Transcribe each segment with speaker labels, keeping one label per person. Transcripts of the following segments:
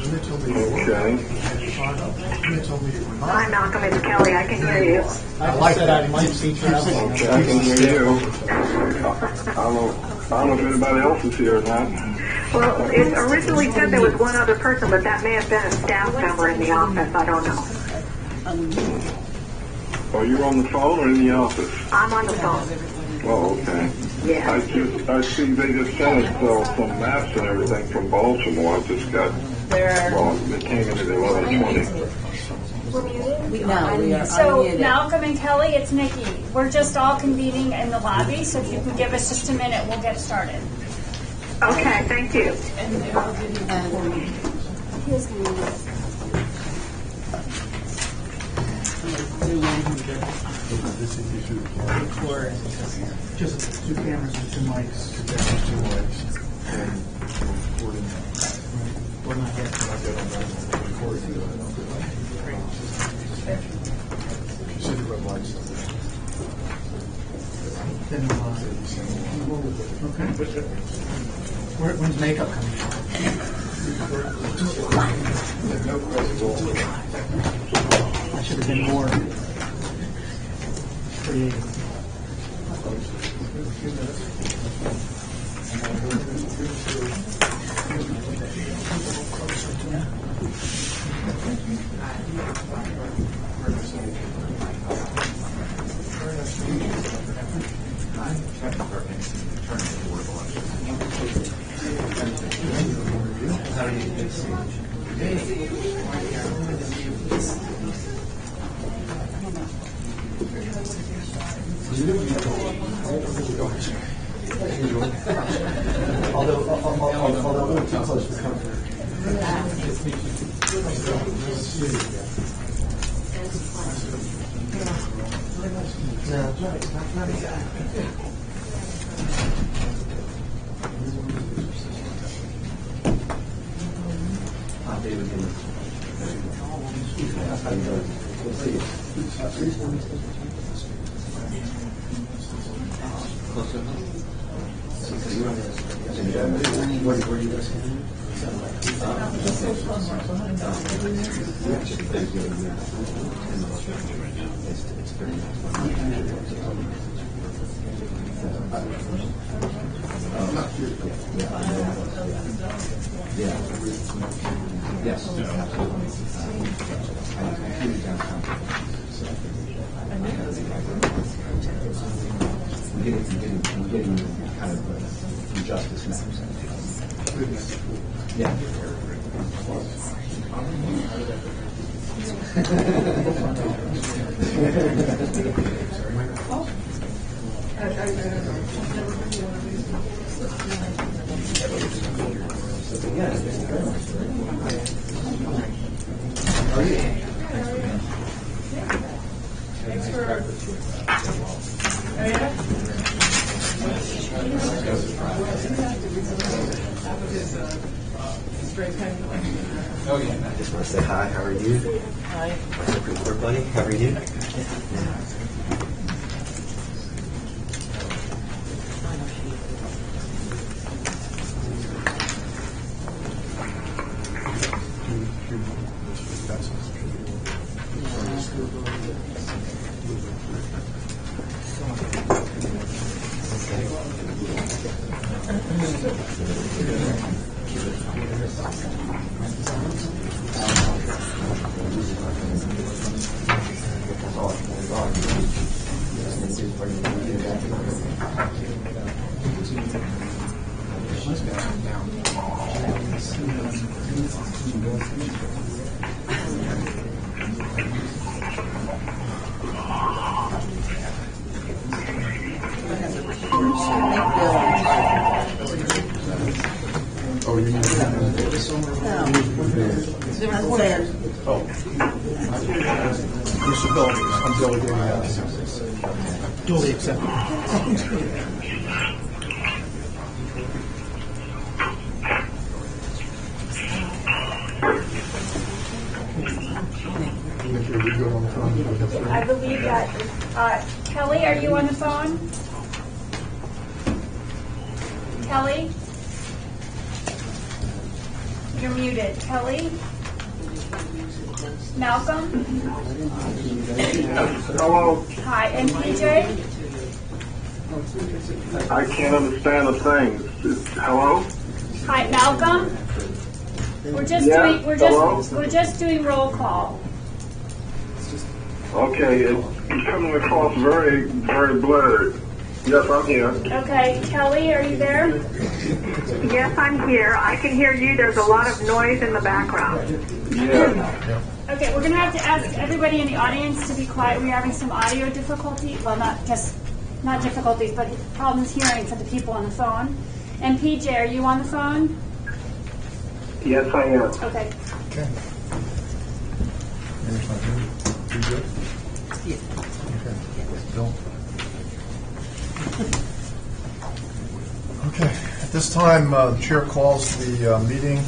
Speaker 1: Okay.
Speaker 2: Hi, Malcolm. It's Kelly. I can hear you.
Speaker 3: I like that. I might see travel.
Speaker 1: Okay, I can hear you. I don't know if anybody else is here or not.
Speaker 2: Well, it originally said there was one other person, but that may have been a staff member in the office. I don't know.
Speaker 1: Are you on the phone or in the office?
Speaker 2: I'm on the phone.
Speaker 1: Oh, okay.
Speaker 2: Yeah.
Speaker 1: I see they just sent us some maps and everything from Baltimore. I just got, well, they came in at 11:20.
Speaker 4: So Malcolm and Kelly, it's Nikki. We're just all convening in the lobby, so if you can give us just a minute, we'll get started.
Speaker 2: Okay, thank you.
Speaker 3: Just two cameras and two mics. We're not yet. See the red lights. Okay. When's makeup coming? I should have been more creative. Although a little too close for comfort. No, not exactly. Where do you guys Yes. I'm getting kind of justice matters. Yeah.
Speaker 5: Oh yeah. I just want to say hi. How are you? Hi. Supreme Court buddy. How are you?
Speaker 1: Oh, you mean Mr. Bill, I'm delegating that.
Speaker 3: Duly accepted.
Speaker 4: I believe that. Kelly, are you on the phone? Kelly? You're muted. Kelly? Malcolm?
Speaker 1: Hello.
Speaker 4: Hi. And PJ?
Speaker 1: I can't understand a thing. Hello?
Speaker 4: Hi, Malcolm? We're just
Speaker 1: Yeah,
Speaker 4: we're just doing roll call.
Speaker 1: Okay, it's coming across very, very blurred. Yes, I'm here.
Speaker 4: Okay, Kelly, are you there?
Speaker 2: Yes, I'm here. I can hear you. There's a lot of noise in the background.
Speaker 1: Yeah.
Speaker 4: Okay, we're going to have to ask everybody in the audience to be quiet. We're having some audio difficulty. Well, not difficulties, but problems hearing for the people on the phone. And PJ, are you on the phone?
Speaker 1: Yes, I am.
Speaker 4: Okay.
Speaker 6: Okay. Here's my view. You good? Yeah. Okay. Bill? Okay. At this time, the chair calls the meeting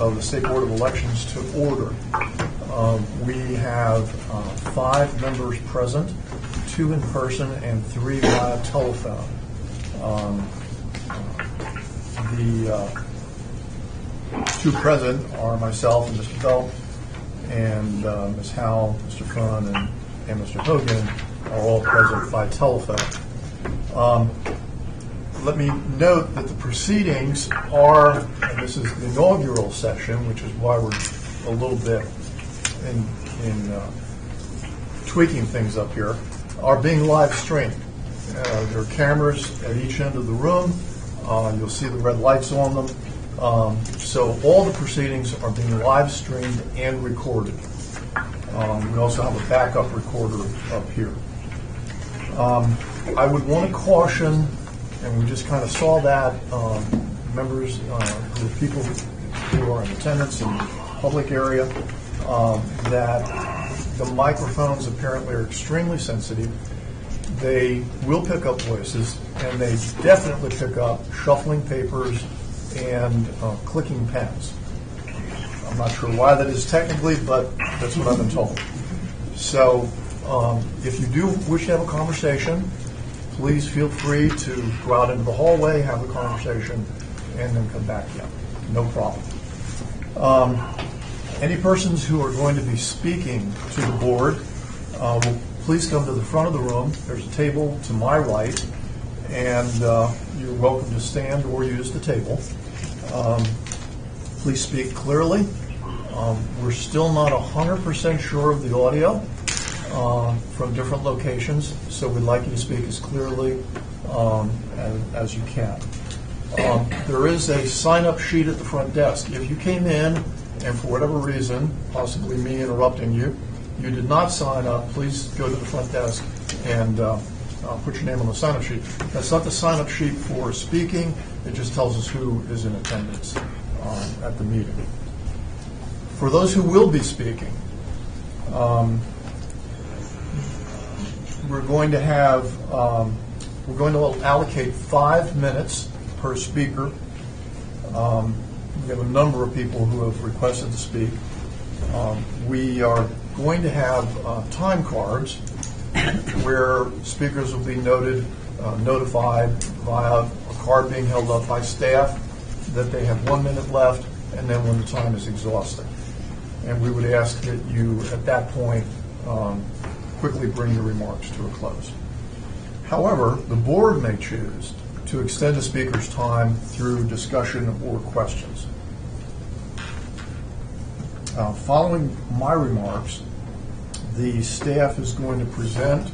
Speaker 6: of the State Board of Elections to order. We have 5 members present, 2 in person and 3 via telephone. The 2 present are myself and Mr. Bell, and Ms. Howell, Mr. Fun, and Mr. Hogan are all present by telephone. Let me note that the proceedings are, and this is the inaugural session, which is why we're a little bit in tweaking things up here, are being live streamed. There are cameras at each end of the room. You'll see the red lights on them. So all the proceedings are being live streamed and recorded. We also have a backup recorder up here. I would want to caution, and we just kind of saw that, members, who are people who are in attendance in the public area, that the microphones apparently are extremely sensitive. They will pick up voices, and they definitely pick up shuffling papers and clicking pens. I'm not sure why that is technically, but that's what I've been told. So if you do wish to have a conversation, please feel free to go out into the hallway, have a conversation, and then come back in. No problem. Any persons who are going to be speaking to the board, will please come to the front of the room. There's a table to my right, and you're welcome to stand or use the table. Please speak clearly. We're still not 100% sure of the audio from different locations, so we'd like you to speak as clearly as you can. There is a sign-up sheet at the front desk. If you came in and for whatever reason, possibly me interrupting you, you did not sign up, please go to the front desk and put your name on the sign-up sheet. That's not the sign-up sheet for speaking. It just tells us who is in attendance at the meeting. For those who will be speaking, we're going to allocate 5 minutes per speaker. We have a number of people who have requested to speak. We are going to have time cards where speakers will be notified via a card being held up by staff that they have 1 minute left, and then when the time is exhausted. And we would ask that you, at that point, quickly bring your remarks to a close. However, the board may choose to extend a speaker's time through discussion or questions. Following my remarks, the staff is going to present,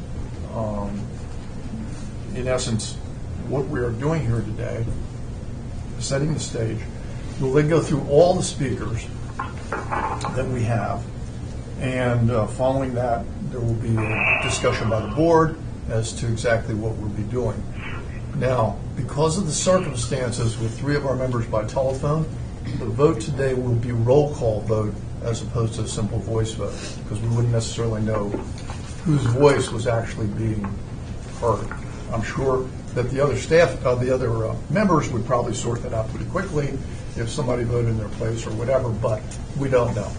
Speaker 6: in essence, what we are doing here today, setting the stage. We'll then go through all the speakers that we have, and following that, there will be a discussion by the board as to exactly what we'll be doing. Now, because of the circumstances with 3 of our members by telephone, the vote today will be roll call vote as opposed to a simple voice vote, because we wouldn't necessarily know whose voice was actually being heard. I'm sure that the other staff, the other members would probably sort that out pretty quickly if somebody voted in their place or whatever, but we don't know.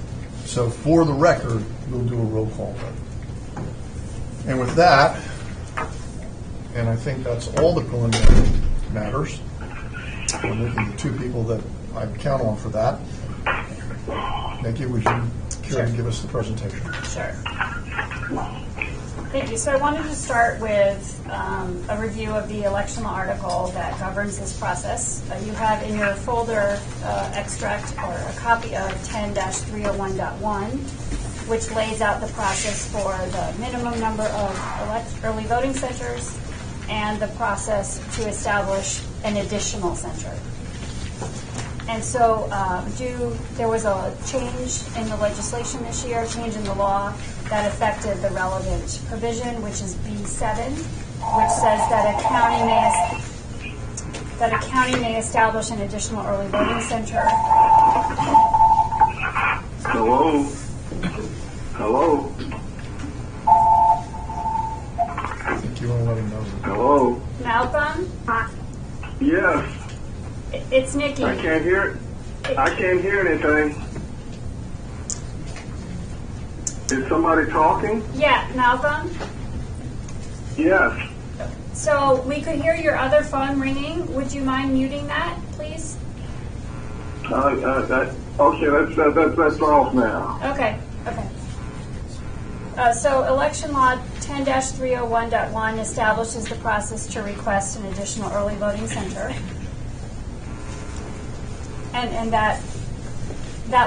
Speaker 6: So for the record, we'll do a roll call vote. And with that, and I think that's all the preliminary matters, I'm looking at 2 people that I count on for that. Nikki, would you care to give us the presentation?
Speaker 4: Sure. Thank you. So I wanted to start with a review of the election law article that governs this process. You have in your folder extract or a copy of 10-301.1, which lays out the process for the minimum number of early voting centers and the process to establish an additional center. And so there was a change in the legislation this year, a change in the law that affected the relevant provision, which is B7, which says that a county may establish an additional early voting center.
Speaker 1: Hello? Hello?
Speaker 6: I think you want to let him know.
Speaker 1: Hello?
Speaker 4: Malcolm?
Speaker 1: Yes.
Speaker 4: It's Nikki.
Speaker 1: I can't hear anything. Is somebody talking?
Speaker 4: Yeah, Malcolm?
Speaker 1: Yes.
Speaker 4: So we could hear your other phone ringing. Would you mind muting that, please?
Speaker 1: Okay, that's off now.
Speaker 4: Okay. So election law 10-301.1 establishes the process to request an additional early voting center. And that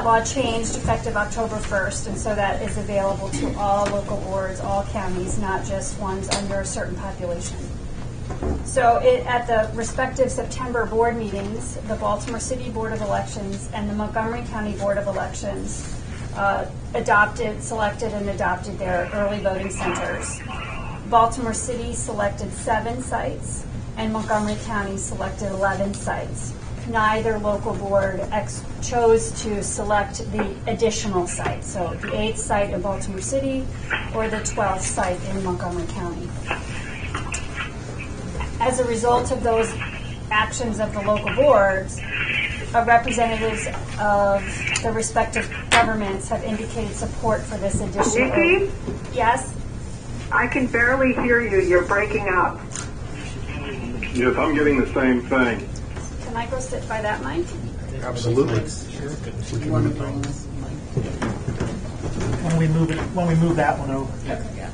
Speaker 4: law changed effective October 1st, and so that is available to all local boards, all counties, not just ones under a certain population. So at the respective September board meetings, the Baltimore City Board of Elections and the Montgomery County Board of Elections selected and adopted their early voting centers. Baltimore City selected 7 sites, and Montgomery County selected 11 sites. Neither local board chose to select the additional site, so the 8th site in Baltimore City or the 12th site in Montgomery County. As a result of those actions of the local boards, representatives of the respective governments have indicated support for this additional.
Speaker 2: Nikki?
Speaker 4: Yes?
Speaker 2: I can barely hear you. You're breaking up.
Speaker 1: Yes, I'm getting the same thing.
Speaker 4: Can I go sit by that mic?
Speaker 6: Absolutely.
Speaker 7: When we move that one over.
Speaker 4: Okay, yeah.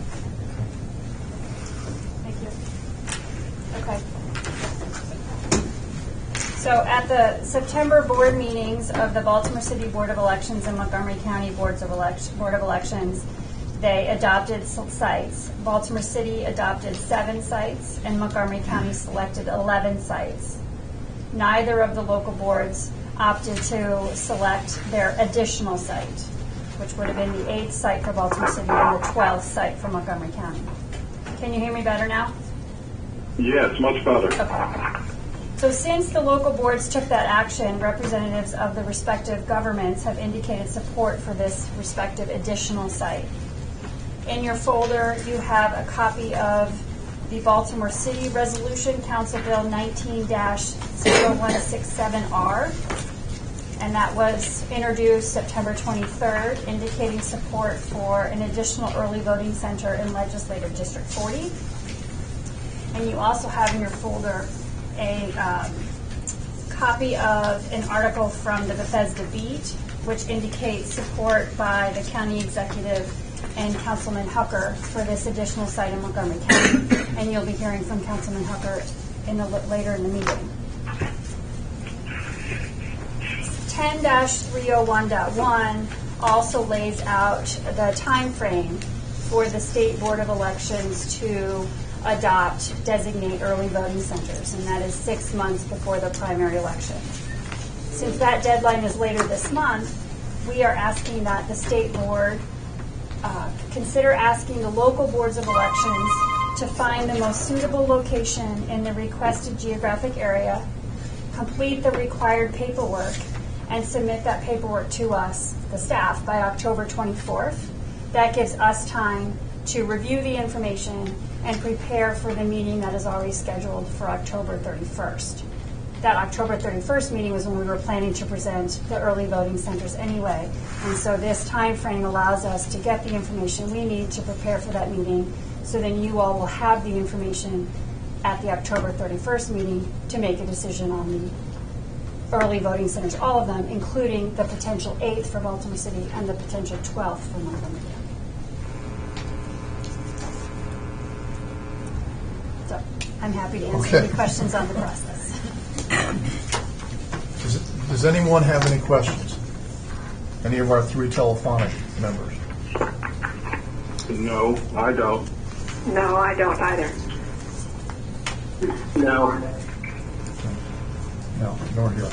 Speaker 4: Thank you. Okay. So at the September board meetings of the Baltimore City Board of Elections and Montgomery County Board of Elections, they adopted sites. Baltimore City adopted 7 sites, and Montgomery County selected 11 sites. Neither of the local boards opted to select their additional site, which would have been the 8th site for Baltimore City and the 12th site for Montgomery County. Can you hear me better now?
Speaker 1: Yes, much better.
Speaker 4: Okay. So since the local boards took that action, representatives of the respective governments have indicated support for this respective additional site. In your folder, you have a copy of the Baltimore City Resolution, Council Bill 19-0167R, and that was introduced September 23rd, indicating support for an additional early voting center in Legislative District 40. And you also have in your folder a copy of an article from the Bethesda Beat, which indicates support by the county executive and Councilman Hucker for this additional site in Montgomery County. And you'll be hearing from Councilman Hucker later in the meeting. 10-301.1 also lays out the time frame for the State Board of Elections to designate early voting centers, and that is 6 months before the primary election. Since that deadline is later this month, we are asking that the State Board consider asking the local boards of elections to find the most suitable location in the requested geographic area, complete the required paperwork, and submit that paperwork to us, the staff, by October 24th. That gives us time to review the information and prepare for the meeting that is already scheduled for October 31st. That October 31st meeting was when we were planning to present the early voting centers anyway. And so this time frame allows us to get the information we need to prepare for that meeting, so then you all will have the information at the October 31st meeting to make a decision on early voting centers, all of them, including the potential 8th for Baltimore City and the potential 12th for Montgomery County. So I'm happy to answer any questions on the process.
Speaker 6: Does anyone have any questions? Any of our 3 telephonic members?
Speaker 1: No, I don't.
Speaker 2: No, I don't either.
Speaker 1: No.
Speaker 6: No, nor here.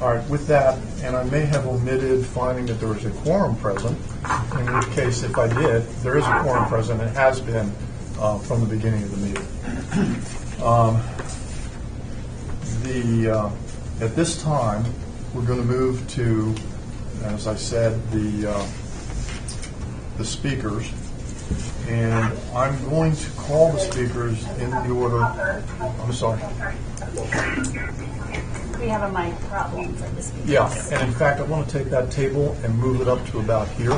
Speaker 6: All right, with that, and I may have omitted finding that there was a quorum present, in which case, if I did, there is a quorum present, and has been from the beginning of the meeting. At this time, we're going to move to, as I said, the speakers, and I'm going to call the speakers in the order. I'm sorry.
Speaker 4: We have a mic problem for the speakers.
Speaker 6: Yeah, and in fact, I want to take that table and move it up to about here.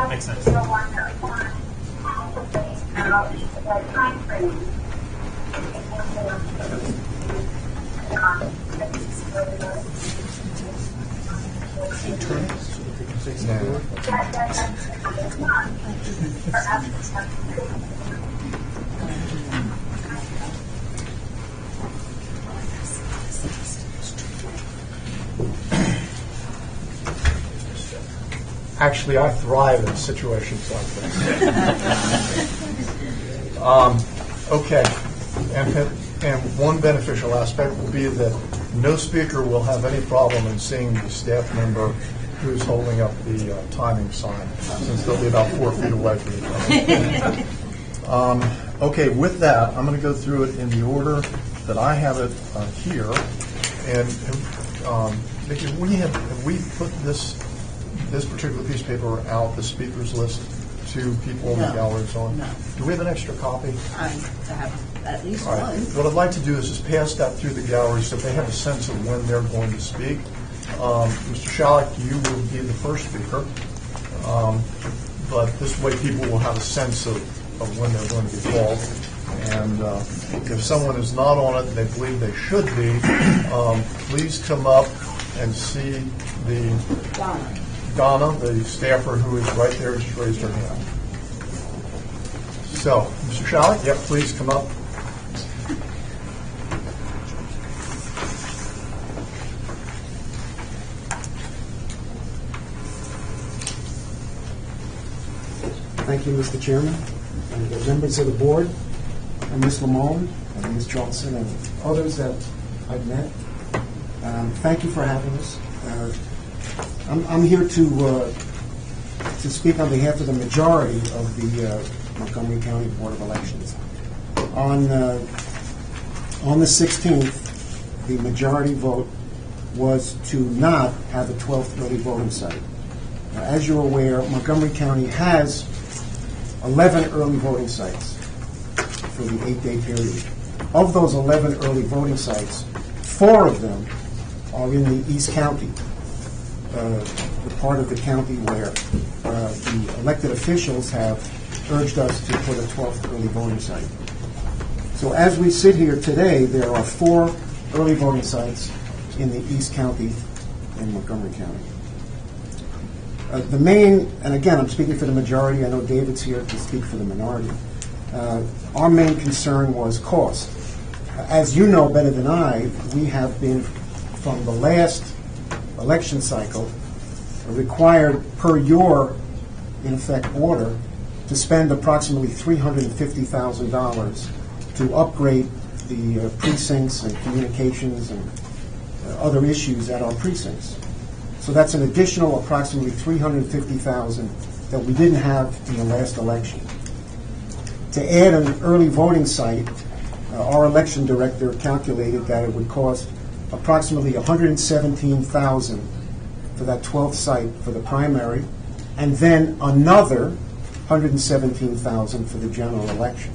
Speaker 7: Makes sense.
Speaker 6: Actually, I thrive in situations like this. Okay, and one beneficial aspect will be that no speaker will have any problem in seeing the staff member who's holding up the timing sign, since they'll be about 4 feet away from each other. Okay, with that, I'm going to go through it in the order that I have it here. And Vicki, have we put this particular piece of paper out, the speakers list, to people in the gallery and so on?
Speaker 8: No.
Speaker 6: Do we have an extra copy?
Speaker 8: I have at least
Speaker 6: All right.
Speaker 8: one.
Speaker 6: What I'd like to do is just pass that through the gallery so they have a sense of when they're going to speak. Mr. Shalek, you will be the first speaker, but this way people will have a sense of when they're going to be called. And if someone is not on it and they believe they should be, please come up and see Donna, the staffer who is right there, just raised her hand. So, Mr. Shalek, yep, please come up.
Speaker 9: Thank you, Mr. Chairman, and the members of the board, and Ms. Lamone, and Ms. Johnson, and others that I've met. Thank you for having us. I'm here to speak on behalf of the majority of the Montgomery County Board of Elections. On the 16th, the majority vote was to not have a 12th early voting site. As you're aware, Montgomery County has 11 early voting sites for the 8-day period. Of those 11 early voting sites, 4 of them are in the East County, the part of the county where the elected officials have urged us to put a 12th early voting site. So as we sit here today, there are 4 early voting sites in the East County in Montgomery County. The main, and again, I'm speaking for the majority. I know David's here to speak for the minority. Our main concern was cost. As you know better than I, we have been, from the last election cycle, required per your, in effect, order to spend approximately $350,000 to upgrade the precincts and communications and other issues at our precincts. So that's an additional approximately $350,000 that we didn't have in the last election. To add an early voting site, our election director calculated that it would cost approximately $117,000 for that 12th site for the primary, and then another $117,000 for the general election.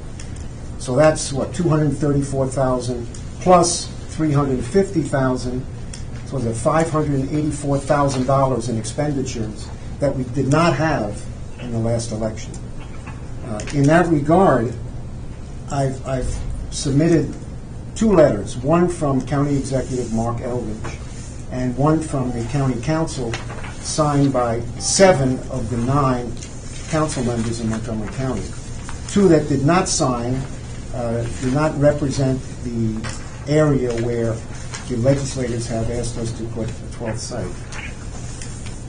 Speaker 9: So that's what, $234,000 plus $350,000. So there's $584,000 in expenditures that we did not have in the last election. In that regard, I've submitted 2 letters, one from County Executive Mark Eldridge and one from the county council, signed by 7 of the 9 council members in Montgomery County. 2 that did not sign do not represent the area where the legislators have asked us to put a 12th site.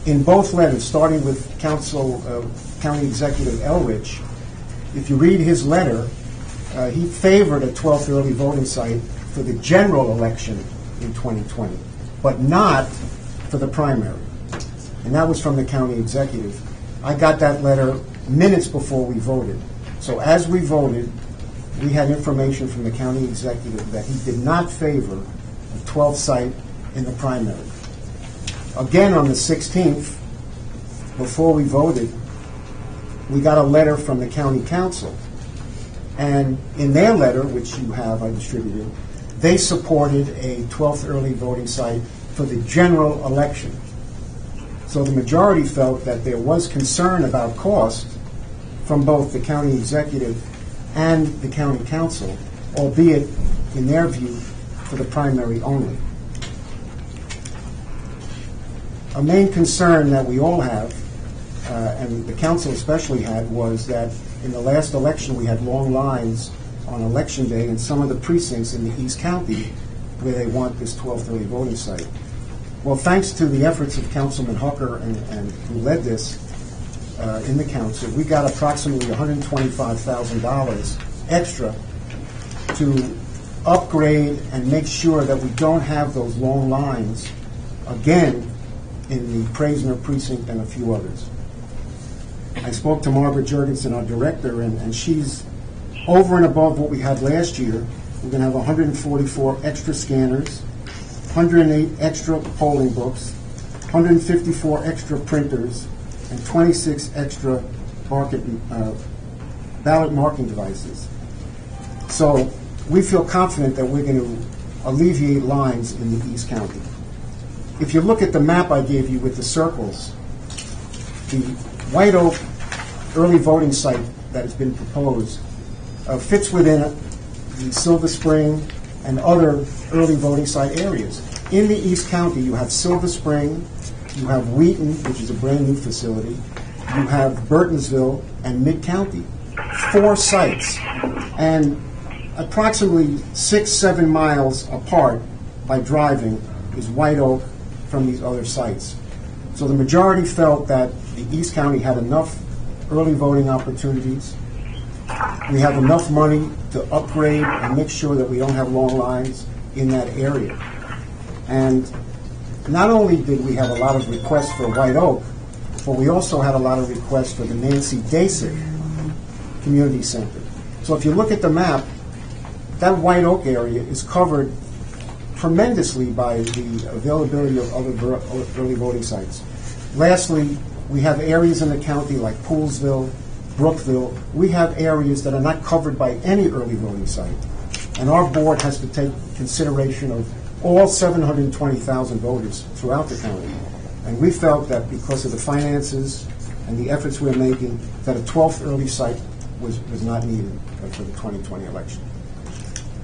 Speaker 9: In both letters, starting with County Executive Elrich, if you read his letter, he favored a 12th early voting site for the general election in 2020, but not for the primary. And that was from the county executive. I got that letter minutes before we voted. So as we voted, we had information from the county executive that he did not favor a 12th site in the primary. Again, on the 16th, before we voted, we got a letter from the county council. And in their letter, which you have, I distributed, they supported a 12th early voting site for the general election. So the majority felt that there was concern about cost from both the county executive and the county council, albeit, in their view, for the primary only. A main concern that we all have, and the council especially had, was that in the last election we had long lines on election day in some of the precincts in the East County where they want this 12th early voting site. Well, thanks to the efforts of Councilman Hooker and who led this in the council, we got approximately $125,000 extra to upgrade and make sure that we don't have those long lines again in the Praisner precinct and a few others. I spoke to Margaret Jurgensen, our director, and she's over and above what we had last year. We're going to have 144 extra scanners, 108 extra polling books, 154 extra printers, and 26 extra ballot marking devices. So we feel confident that we're going to alleviate lines in the East County. If you look at the map I gave you with the circles, the White Oak early voting site that has been proposed fits within the Silver Spring and other early voting site areas. In the East County, you have Silver Spring, you have Wheaton, which is a brand new facility, you have Burtonsville, and Mid-County. 4 sites. And approximately 6-7 miles apart by driving is White Oak from these other sites. So the majority felt that the East County had enough early voting opportunities. We have enough money to upgrade and make sure that we don't have long lines in that area. And not only did we have a lot of requests for White Oak, but we also had a lot of requests for the Nancy Dasick Community Center. So if you look at the map, that White Oak area is covered tremendously by the availability of other early voting sites. Lastly, we have areas in the county like Poolsville, Brookville. We have areas that are not covered by any early voting site. And our board has to take consideration of all 720,000 voters throughout the county. And we felt that because of the finances and the efforts we're making, that a 12th early site was not needed for the 2020 election.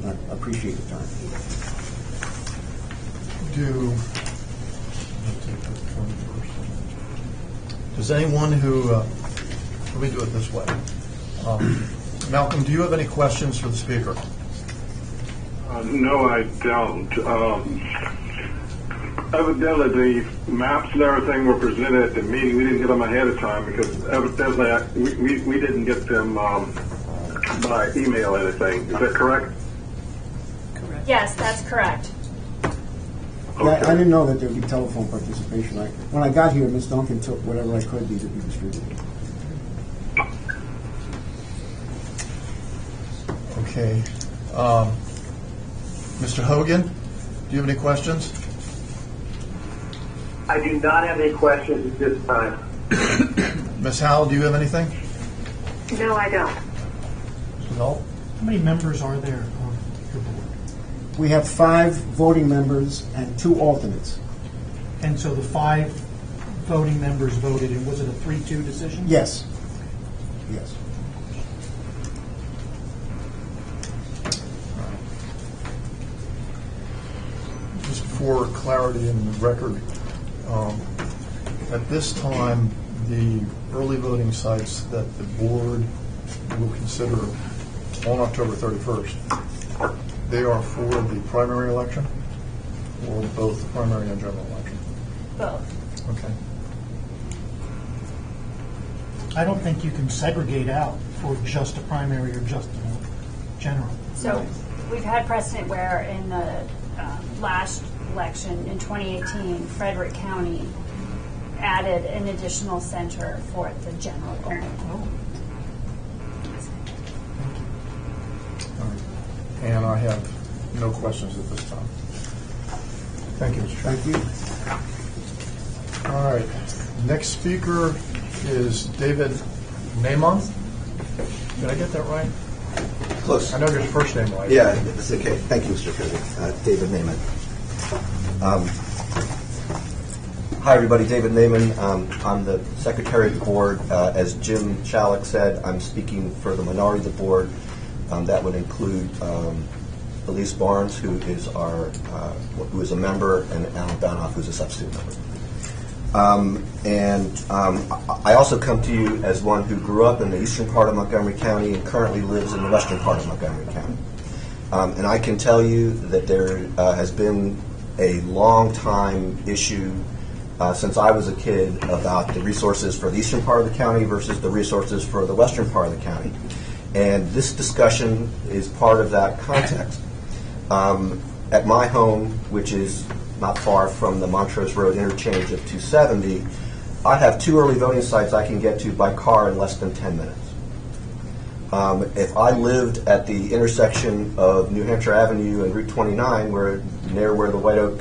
Speaker 9: And I appreciate the time.
Speaker 6: Does anyone who, let me do it this way. Malcolm, do you have any questions for the speaker?
Speaker 1: No, I don't. Evidently, the maps and everything were presented at the meeting. We didn't get them ahead of time because evidently we didn't get them by email or anything. Is that correct?
Speaker 4: Correct. Yes, that's correct.
Speaker 9: Yeah, I didn't know that there would be telephone participation. When I got here, Ms. Duncan took whatever I could do to be distributed.
Speaker 6: Okay. Mr. Hogan, do you have any questions?
Speaker 10: I do not have any questions at this time.
Speaker 6: Ms. Howell, do you have anything?
Speaker 2: No, I don't.
Speaker 6: Mr. Hull?
Speaker 7: How many members are there on your board?
Speaker 9: We have 5 voting members and 2 alternates.
Speaker 7: And so the 5 voting members voted, and was it a 3-2 decision?
Speaker 9: Yes. Yes.
Speaker 6: Mr. for clarity in the record, at this time, the early voting sites that the board will consider on October 31st, they are for the primary election or both the primary and general election?
Speaker 4: Both.
Speaker 6: Okay.
Speaker 7: I don't think you can segregate out for just a primary or just a general.
Speaker 4: So we've had precedent where in the last election in 2018, Frederick County added an additional center for the general only.
Speaker 6: All right. And I have no questions at this time. Thank you, Mr. Chairman.
Speaker 9: Thank you.
Speaker 6: All right. Next speaker is David Naiman. Did I get that right?
Speaker 5: Close.
Speaker 6: I know your first name right.
Speaker 5: Yeah, it's okay. Thank you, Mr. President. David Naiman. Hi, everybody. David Naiman. I'm the Secretary of the Board. As Jim Chalik said, I'm speaking for the minority of the board. That would include Elise Barnes, who is a member, and Alan Banoff, who's a substitute member. I also come to you as one who grew up in the eastern part of Montgomery County and currently lives in the western part of Montgomery County. And I can tell you that there has been a long time issue since I was a kid about the resources for the eastern part of the county versus the resources for the western part of the county. And this discussion is part of that context. At my home, which is not far from the Montrose Road interchange of 270, I have 2 early voting sites I can get to by car in less than 10 minutes. If I lived at the intersection of New Hampshire Avenue and Route 29, near where the White Oak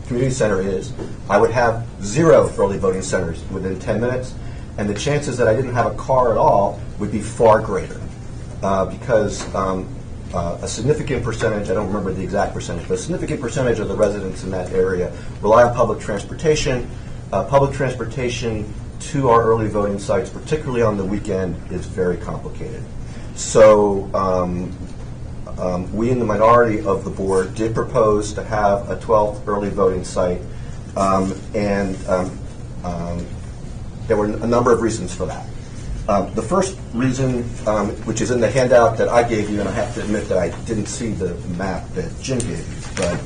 Speaker 5: Community Center is, I would have 0 early voting centers within 10 minutes, and the chances that I didn't have a car at all would be far greater because a significant percentage, I don't remember the exact percentage, but a significant percentage of the residents in that area rely on public transportation. Public transportation to our early voting sites, particularly on the weekend, is very complicated. So we in the minority of the board did propose to have a 12th early voting site, and there were a number of reasons for that. The first reason, which is in the handout that I gave you, and I have to admit that I didn't see the map that Jim gave you, but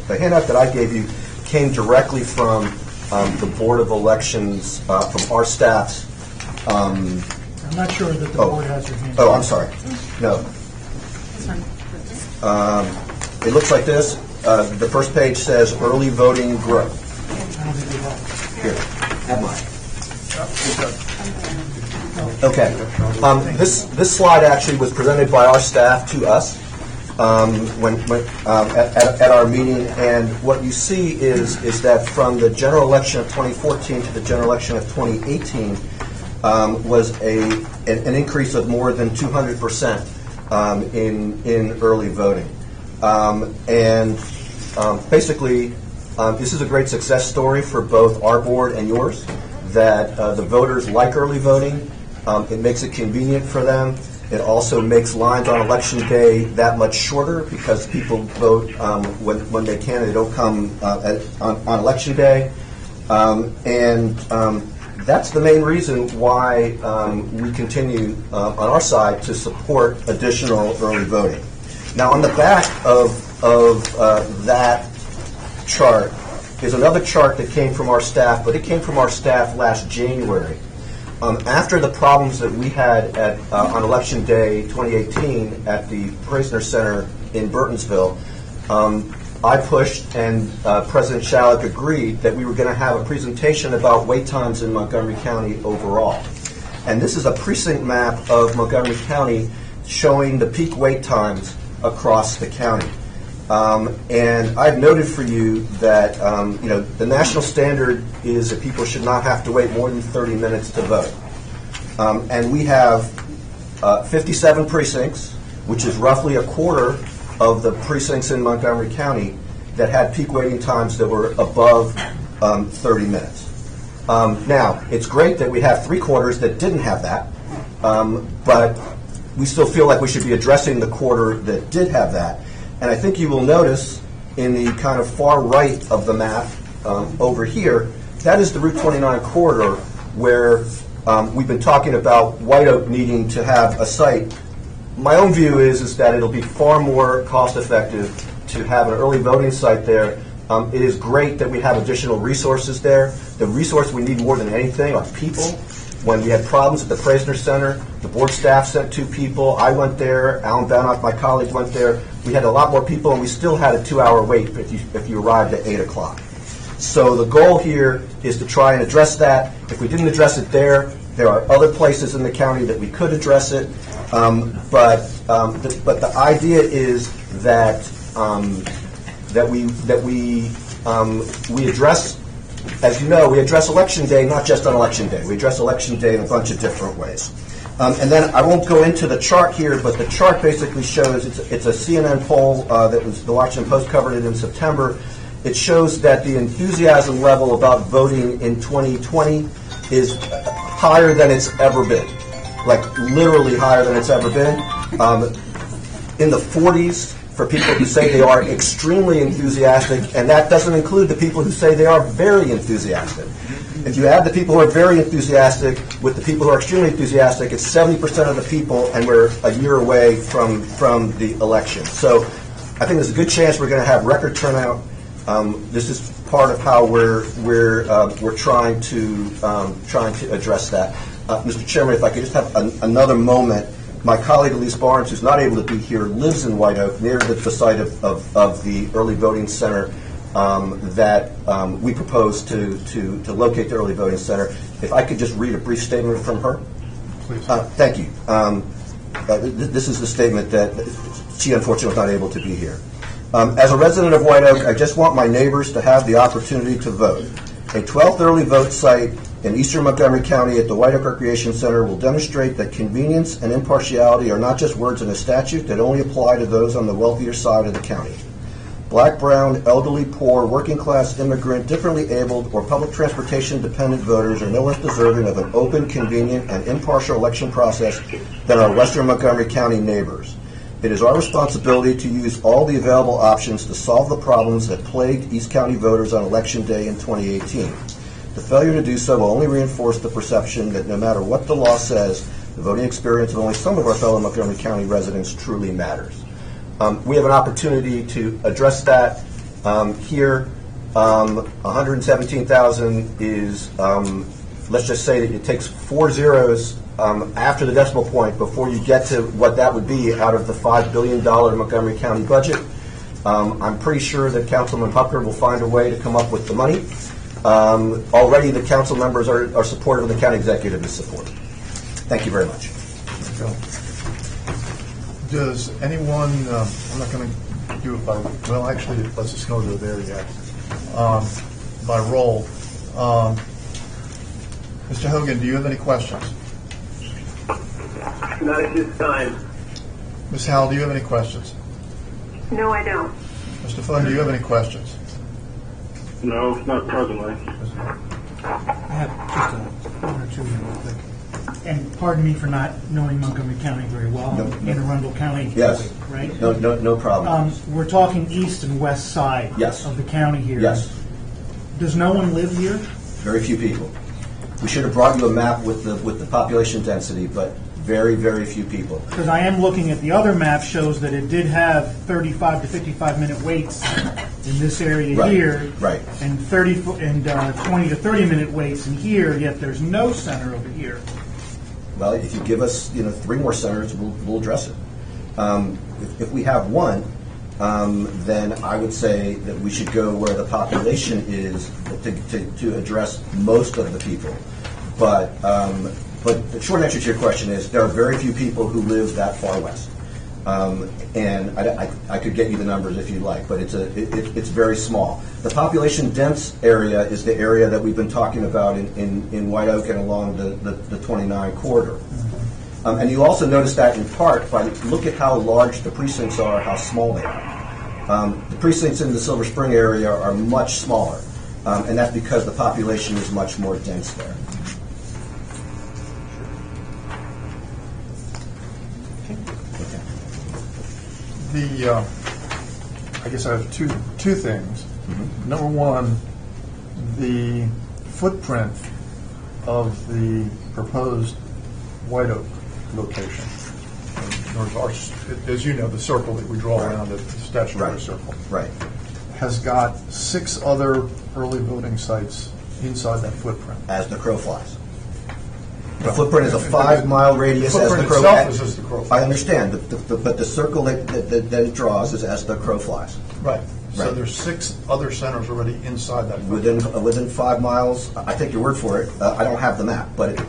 Speaker 5: the handout that I gave you came directly from the Board of Elections, from our staff's.
Speaker 7: I'm not sure that the board has your hand.
Speaker 5: Oh, I'm sorry. No. It looks like this. The first page says early voting growth.
Speaker 7: I don't think we have.
Speaker 5: Here, have mine. Okay. This slide actually was presented by our staff to us at our meeting, and what you see is that from the general election of 2014 to the general election of 2018 was an increase of more than 200% in early voting, and basically this is a great success story for both our board and yours. That the voters like early voting. It makes it convenient for them. It also makes lines on election day that much shorter because people vote when they can. They don't come on election day. And that's the main reason why we continue on our side to support additional early voting. Now, on the back of that chart is another chart that came from our staff, but it came from our staff last January. After the problems that we had on Election Day 2018 at the Prisner Center in Burtonsville, I pushed and President Chalik agreed that we were going to have a presentation about wait times in Montgomery County overall. And this is a precinct map of Montgomery County showing the peak wait times across the county. And I've noted for you that the national standard is that people should not have to wait more than 30 minutes to vote. And we have 57 precincts, which is roughly a quarter of the precincts in Montgomery County that had peak waiting times that were above 30 minutes. Now, it's great that we have 3/4 that didn't have that, but we still feel like we should be addressing the quarter that did have that. And I think you will notice in the kind of far right of the map over here, that is the Route 29 corridor where we've been talking about White Oak needing to have a site. My own view is that it'll be far more cost-effective to have an early voting site there. It is great that we have additional resources there. The resource we need more than anything are people. When we had problems at the Praisner Center, the board staff sent 2 people. I went there. Alan Banoff, my colleague, went there. We had a lot more people, and we still had a 2-hour wait if you arrived at 8 o'clock. So the goal here is to try and address that. If we didn't address it there are other places in the county that we could address it. But the idea is that we address, as you know, we address Election Day not just on Election Day. We address Election Day in a bunch of different ways. And then I won't go into the chart here, but the chart basically shows it's a CNN poll that was the Washington Post covered it in September. It shows that the enthusiasm level about voting in 2020 is higher than it's ever been, like literally higher than it's ever been. In the 40s for people who say they are extremely enthusiastic, and that doesn't include the people who say they are very enthusiastic. If you add the people who are very enthusiastic with the people who are extremely enthusiastic, it's 70% of the people, and we're a year away from the election. So I think there's a good chance we're going to have record turnout. This is part of how we're trying to address that. Mr. Chairman, if I could just have another moment. My colleague Elise Barnes, who's not able to be here, lives in White Oak, near the site of the early voting center that we propose to locate the early voting center. If I could just read a brief statement from her.
Speaker 6: Please.
Speaker 5: Thank you. This is the statement that she unfortunately was not able to be here. As a resident of White Oak, I just want my neighbors to have the opportunity to vote. A 12th early vote site in eastern Montgomery County at the White Oak Recreation Center will demonstrate that convenience and impartiality are not just words in a statute that only apply to those on the wealthier side of the county. Black, brown, elderly, poor, working class, immigrant, differently abled, or public transportation dependent voters are no less deserving of an open, convenient, and impartial election process than our western Montgomery County neighbors. It is our responsibility to use all the available options to solve the problems that plagued East County voters on Election Day in 2018. The failure to do so will only reinforce the perception that no matter what the law says, the voting experience of only some of our fellow Montgomery County residents truly matters. We have an opportunity to address that here. 117,000 is, let's just say that it takes 4 zeros after the decimal point before you get to what that would be out of the $5 billion Montgomery County budget. I'm pretty sure that Councilman Hucker will find a way to come up with the money. Already the council members are supportive and the county executive is supportive. Thank you very much.
Speaker 6: Does anyone, I'm not going to do it by, well, actually, let's just go to there yet. By roll. Mr. Hogan, do you have any questions?
Speaker 10: Not at this time.
Speaker 6: Ms. Howell, do you have any questions?
Speaker 2: No, I don't.
Speaker 6: Mr. Flynn, do you have any questions?
Speaker 1: No, not presently.
Speaker 7: I have just one or two real quick. And pardon me for not knowing Montgomery County very well.
Speaker 5: No,
Speaker 7: I'm in Arundel County,
Speaker 5: Yes.
Speaker 7: right?
Speaker 5: No problem.
Speaker 7: We're talking east and west side
Speaker 5: Yes.
Speaker 7: of the county here.
Speaker 5: Yes.
Speaker 7: Does no one live here?
Speaker 5: Very few people. We should have brought you a map with the population density, but very, very few people.
Speaker 7: Because I am looking at the other map, shows that it did have 35 to 55-minute waits in this area
Speaker 5: Right,
Speaker 7: here.
Speaker 5: right.
Speaker 7: And 20 to 30-minute waits in here, yet there's no center over here.
Speaker 5: Well, if you give us 3 more centers, we'll address it. If we have one, then I would say that we should go where the population is to address most of the people. But the short answer to your question is there are very few people who live that far west. And I could get you the numbers if you'd like, but it's very small. The population dense area is the area that we've been talking about in White Oak and along the 29 corridor. And you also notice that in part by look at how large the precincts are, how small they are. The precincts in the Silver Spring area are much smaller, and that's because the population is much more dense there.
Speaker 6: I guess I have two things. Number one, the footprint of the proposed White Oak location. In other words, as you know, the circle that we draw around it, the statutory circle,
Speaker 5: Right.
Speaker 6: has got 6 other early voting sites inside that footprint.
Speaker 5: As the crow flies. The footprint is a 5-mile radius as the
Speaker 6: footprint
Speaker 5: crow
Speaker 6: itself is as the crow flies.
Speaker 5: I understand, but the circle that it draws is as the crow flies.
Speaker 6: Right. So
Speaker 5: Right.
Speaker 6: there's 6 other centers already inside that footprint.
Speaker 5: Within 5 miles, I take your word for it. I don't have the map, but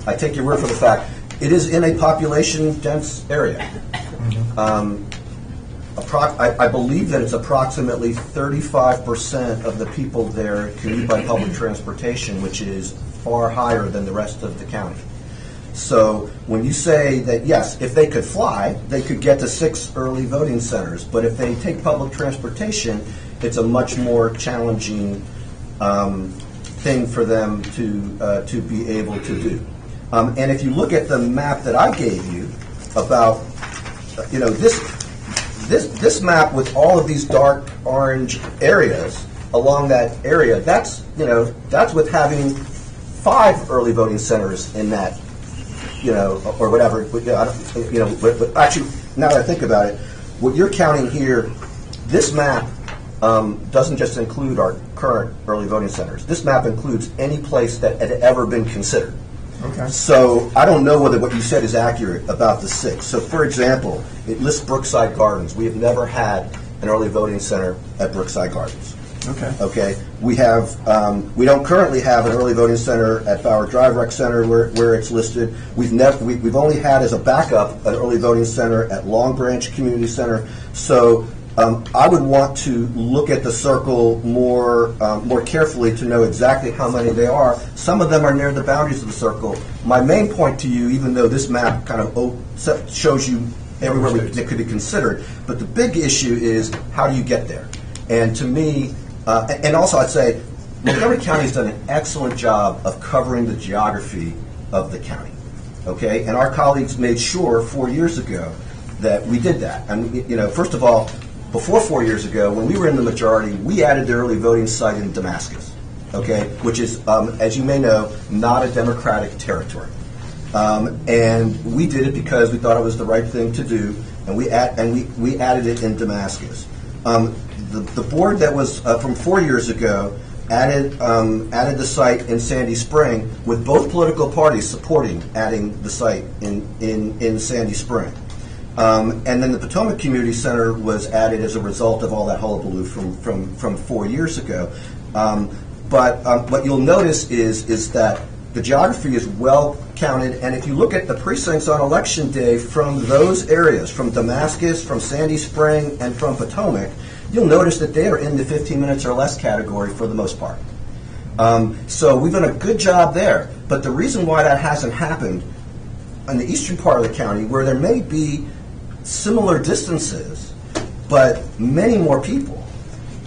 Speaker 5: I take your word for the fact it is in a population dense area. I believe that it's approximately 35% of the people there commute by public transportation, which is far higher than the rest of the county. So when you say that, yes, if they could fly, they could get to 6 early voting centers, but if they take public transportation, it's a much more challenging thing for them to be able to do. And if you look at the map that I gave you about, this map with all of these dark orange areas along that area, that's with having 5 early voting centers in that, or whatever. But actually, now that I think about it, what you're counting here, this map doesn't just include our current early voting centers. This map includes any place that had ever been considered.
Speaker 6: Okay.
Speaker 5: So I don't know whether what you said is accurate about the 6. So, for example, it lists Brookside Gardens. We have never had an early voting center at Brookside Gardens.
Speaker 6: Okay.
Speaker 5: Okay. We have. We don't currently have an early voting center at Bauer Drive Rec Center where it's listed. We've only had as a backup an early voting center at Long Branch Community Center. So I would want to look at the circle more carefully to know exactly how many they are. Some of them are near the boundaries of the circle. My main point to you, even though this map kind of shows you everywhere that could be considered, but the big issue is how do you get there? And to me, and also I'd say Montgomery County has done an excellent job of covering the geography of the county. Okay, and our colleagues made sure 4 years ago that we did that. And first of all, before 4 years ago, when we were in the majority, we added the early voting site in Damascus, okay, which is, as you may know, not a Democratic territory. And we did it because we thought it was the right thing to do, and we added it in Damascus. The board that was from 4 years ago added the site in Sandy Spring, with both political parties supporting adding the site in Sandy Spring. And then the Potomac Community Center was added as a result of all that hullabaloo from 4 years ago. But what you'll notice is that the geography is well counted, and if you look at the precincts on Election Day from those areas, from Damascus, from Sandy Spring, and from Potomac, you'll notice that they are in the 15 minutes or less category for the most part. So we've done a good job there, but the reason why that hasn't happened in the eastern part of the county, where there may be similar distances, but many more people,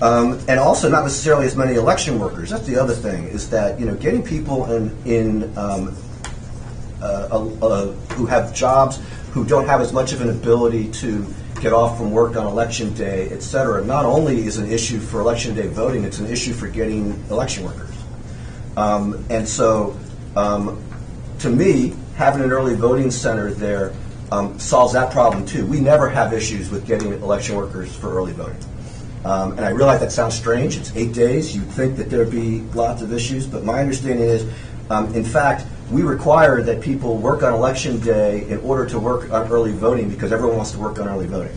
Speaker 5: and also not necessarily as many election workers. That's the other thing, is that getting people who have jobs, who don't have as much of an ability to get off from work on Election Day, et cetera, not only is an issue for Election Day voting, it's an issue for getting election workers. And so, to me, having an early voting center there solves that problem too. We never have issues with getting election workers for early voting. And I realize that sounds strange. It's 8 days. You'd think that there'd be lots of issues, but my understanding is, in fact, we require that people work on Election Day in order to work on early voting, because everyone wants to work on early voting.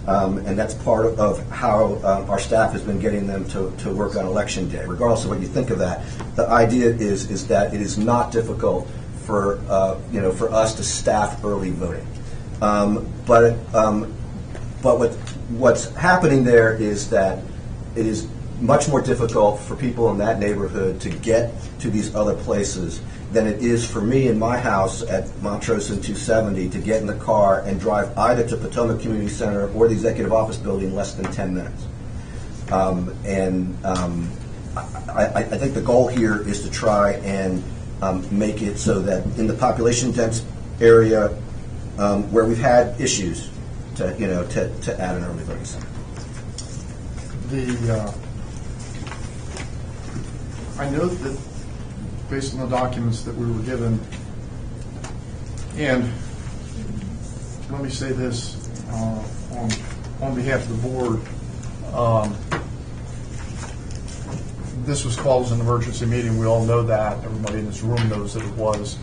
Speaker 5: And that's part of how our staff has been getting them to work on Election Day. Regardless of what you think of that, the idea is that it is not difficult for us to staff early voting. But what's happening there is that it is much more difficult for people in that neighborhood to get to these other places than it is for me in my house at Montrose and 270 to get in the car and drive either to Potomac Community Center or the Executive Office Building in less than 10 minutes. I think the goal here is to try and make it so that in the population-dense area where we've had issues, to add an early voting center.
Speaker 6: I know that based on the documents that we were given, and let me say this on behalf of the board, this was called as an emergency meeting. We all know that. Everybody in this room knows that it was.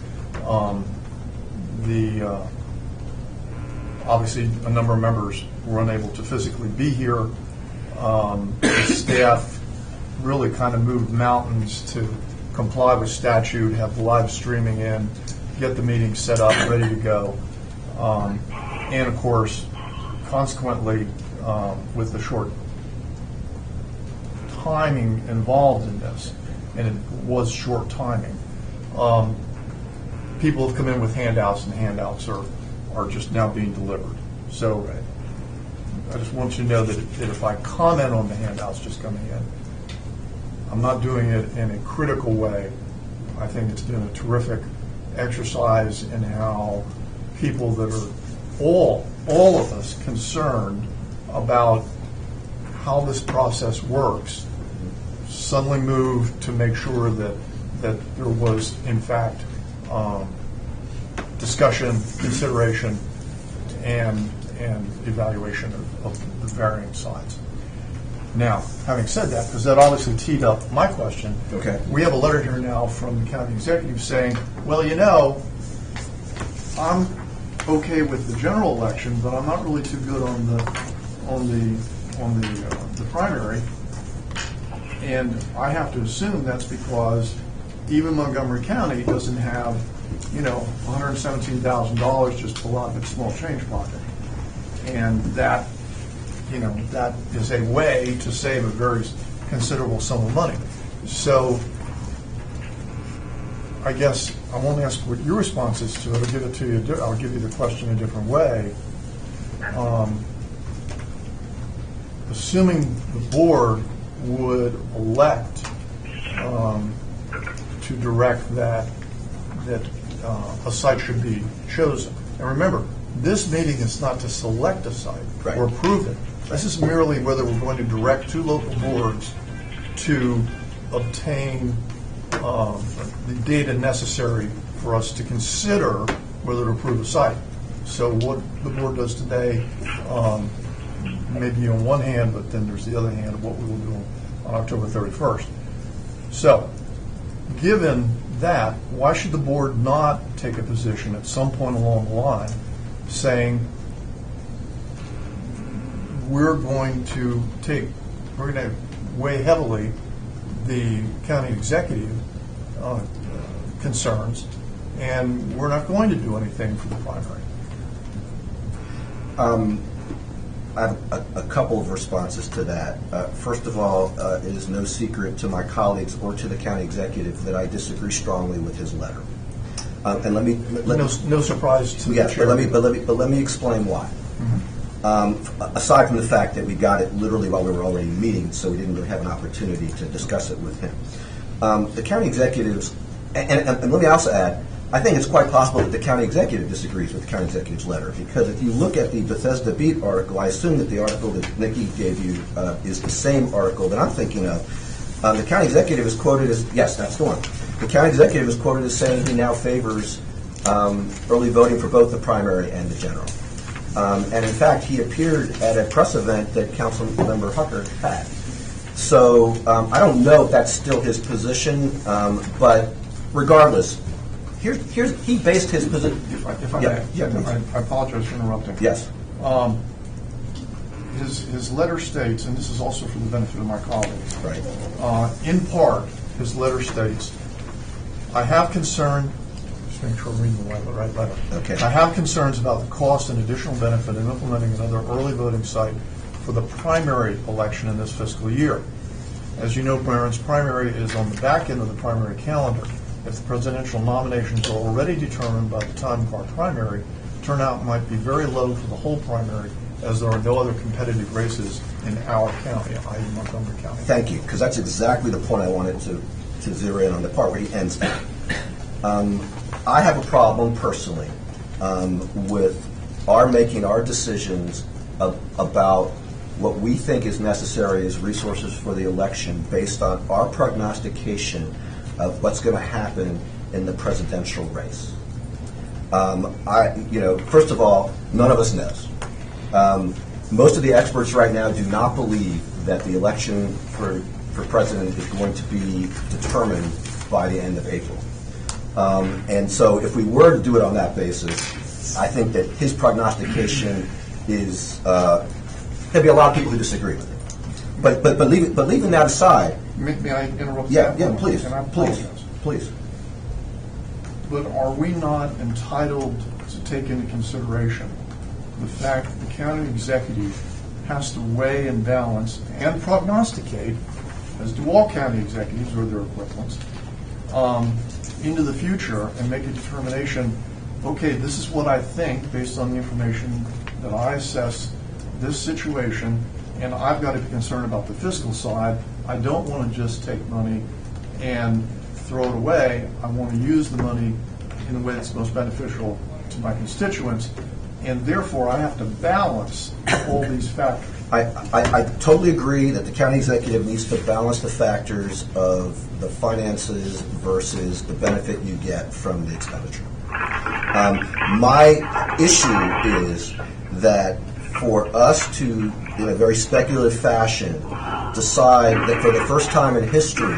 Speaker 6: Obviously, a number of members were unable to physically be here. The staff really kind of moved mountains to comply with statute, have the live streaming in, get the meeting set up, ready to go. And of course, consequently, with the short timing involved in this, and it was short timing, people have come in with handouts, and the handouts are just now being delivered. So I just want you to know that if I comment on the handouts just coming in, I'm not doing it in a critical way. I think it's been a terrific exercise in how people that are all of us concerned about how this process works suddenly moved to make sure that there was, in fact, discussion, consideration, and evaluation of the varying sides. Now, having said that, because that obviously teed up my question,
Speaker 5: Okay.
Speaker 6: we have a letter here now from the county executive saying, well, you know, I'm okay with the general election, but I'm not really too good on the primary, and I have to assume that's because even Montgomery County doesn't have, $117,000 just to pull out of its small change pocket, and that is a way to save a very considerable sum of money. So I guess I won't ask what your response is to it. I'll give it to you. I'll give you the question a different way. Assuming the board would elect to direct that a site should be chosen. And remember, this meeting is not to select a site or approve it. This is merely whether we're going to direct two local boards to obtain the data necessary for us to consider whether to approve a site. So what the board does today may be on one hand, but then there's the other hand of what we will do on October 31st. So given that, why should the board not take a position at some point along the line saying we're going to weigh heavily the county executive concerns, and we're not going to do anything for the primary?
Speaker 5: I have a couple of responses to that. First of all, it is no secret to my colleagues or to the county executive that I disagree strongly with his letter. And let me
Speaker 6: no surprise to
Speaker 5: yes,
Speaker 6: the chair.
Speaker 5: but let me explain why. Aside from the fact that we got it literally while we were already meeting, so we didn't really have an opportunity to discuss it with him. The county executives, and let me also add, I think it's quite possible that the county executive disagrees with the county executive's letter, because if you look at the Bethesda Beat article, I assume that the article that Nikki gave you is the same article that I'm thinking of. The county executive is quoted as, yes, that's the one. The county executive is quoted as saying he now favors early voting for both the primary and the general. And in fact, he appeared at a press event that Councilmember Hucker had. So I don't know if that's still his position, but regardless, he based his position.
Speaker 6: If I apologize for interrupting.
Speaker 5: Yes.
Speaker 6: His letter states, and this is also for the benefit of my colleagues,
Speaker 5: Right.
Speaker 6: In part, his letter states, I have concern, just make sure I'm reading the right letter.
Speaker 5: Okay.
Speaker 6: I have concerns about the cost and additional benefit of implementing another early voting site for the primary election in this fiscal year. As you know, Clarence, primary is on the back end of the primary calendar. If the presidential nominations are already determined by the time of our primary, turnout might be very low for the whole primary, as there are no other competitive races in our county, i.e. Montgomery County.
Speaker 5: Thank you, because that's exactly the point I wanted to zero in on, the part where he ends that. I have a problem personally with our making our decisions about what we think is necessary is resources for the election based on our prognostication of what's going to happen in the presidential race. First of all, none of us knows. Most of the experts right now do not believe that the election for president is going to be determined by the end of April. And so if we were to do it on that basis, I think that his prognostication is, there'll be a lot of people who disagree with it. But leaving that aside.
Speaker 6: May I interrupt?
Speaker 5: Yeah, please,
Speaker 6: And I
Speaker 5: please,
Speaker 6: apologize.
Speaker 5: please.
Speaker 6: But are we not entitled to take into consideration the fact that the county executive has to weigh and balance and prognosticate, as do all county executives or their equivalents, into the future and make a determination, okay, this is what I think based on the information that I assess this situation, and I've got to be concerned about the fiscal side. I don't want to just take money and throw it away. I want to use the money in the way that's most beneficial to my constituents, and therefore I have to balance all these factors.
Speaker 5: I totally agree that the county executive needs to balance the factors of the finances versus the benefit you get from the expenditure. My issue is that for us to, in a very speculative fashion, decide that for the first time in history,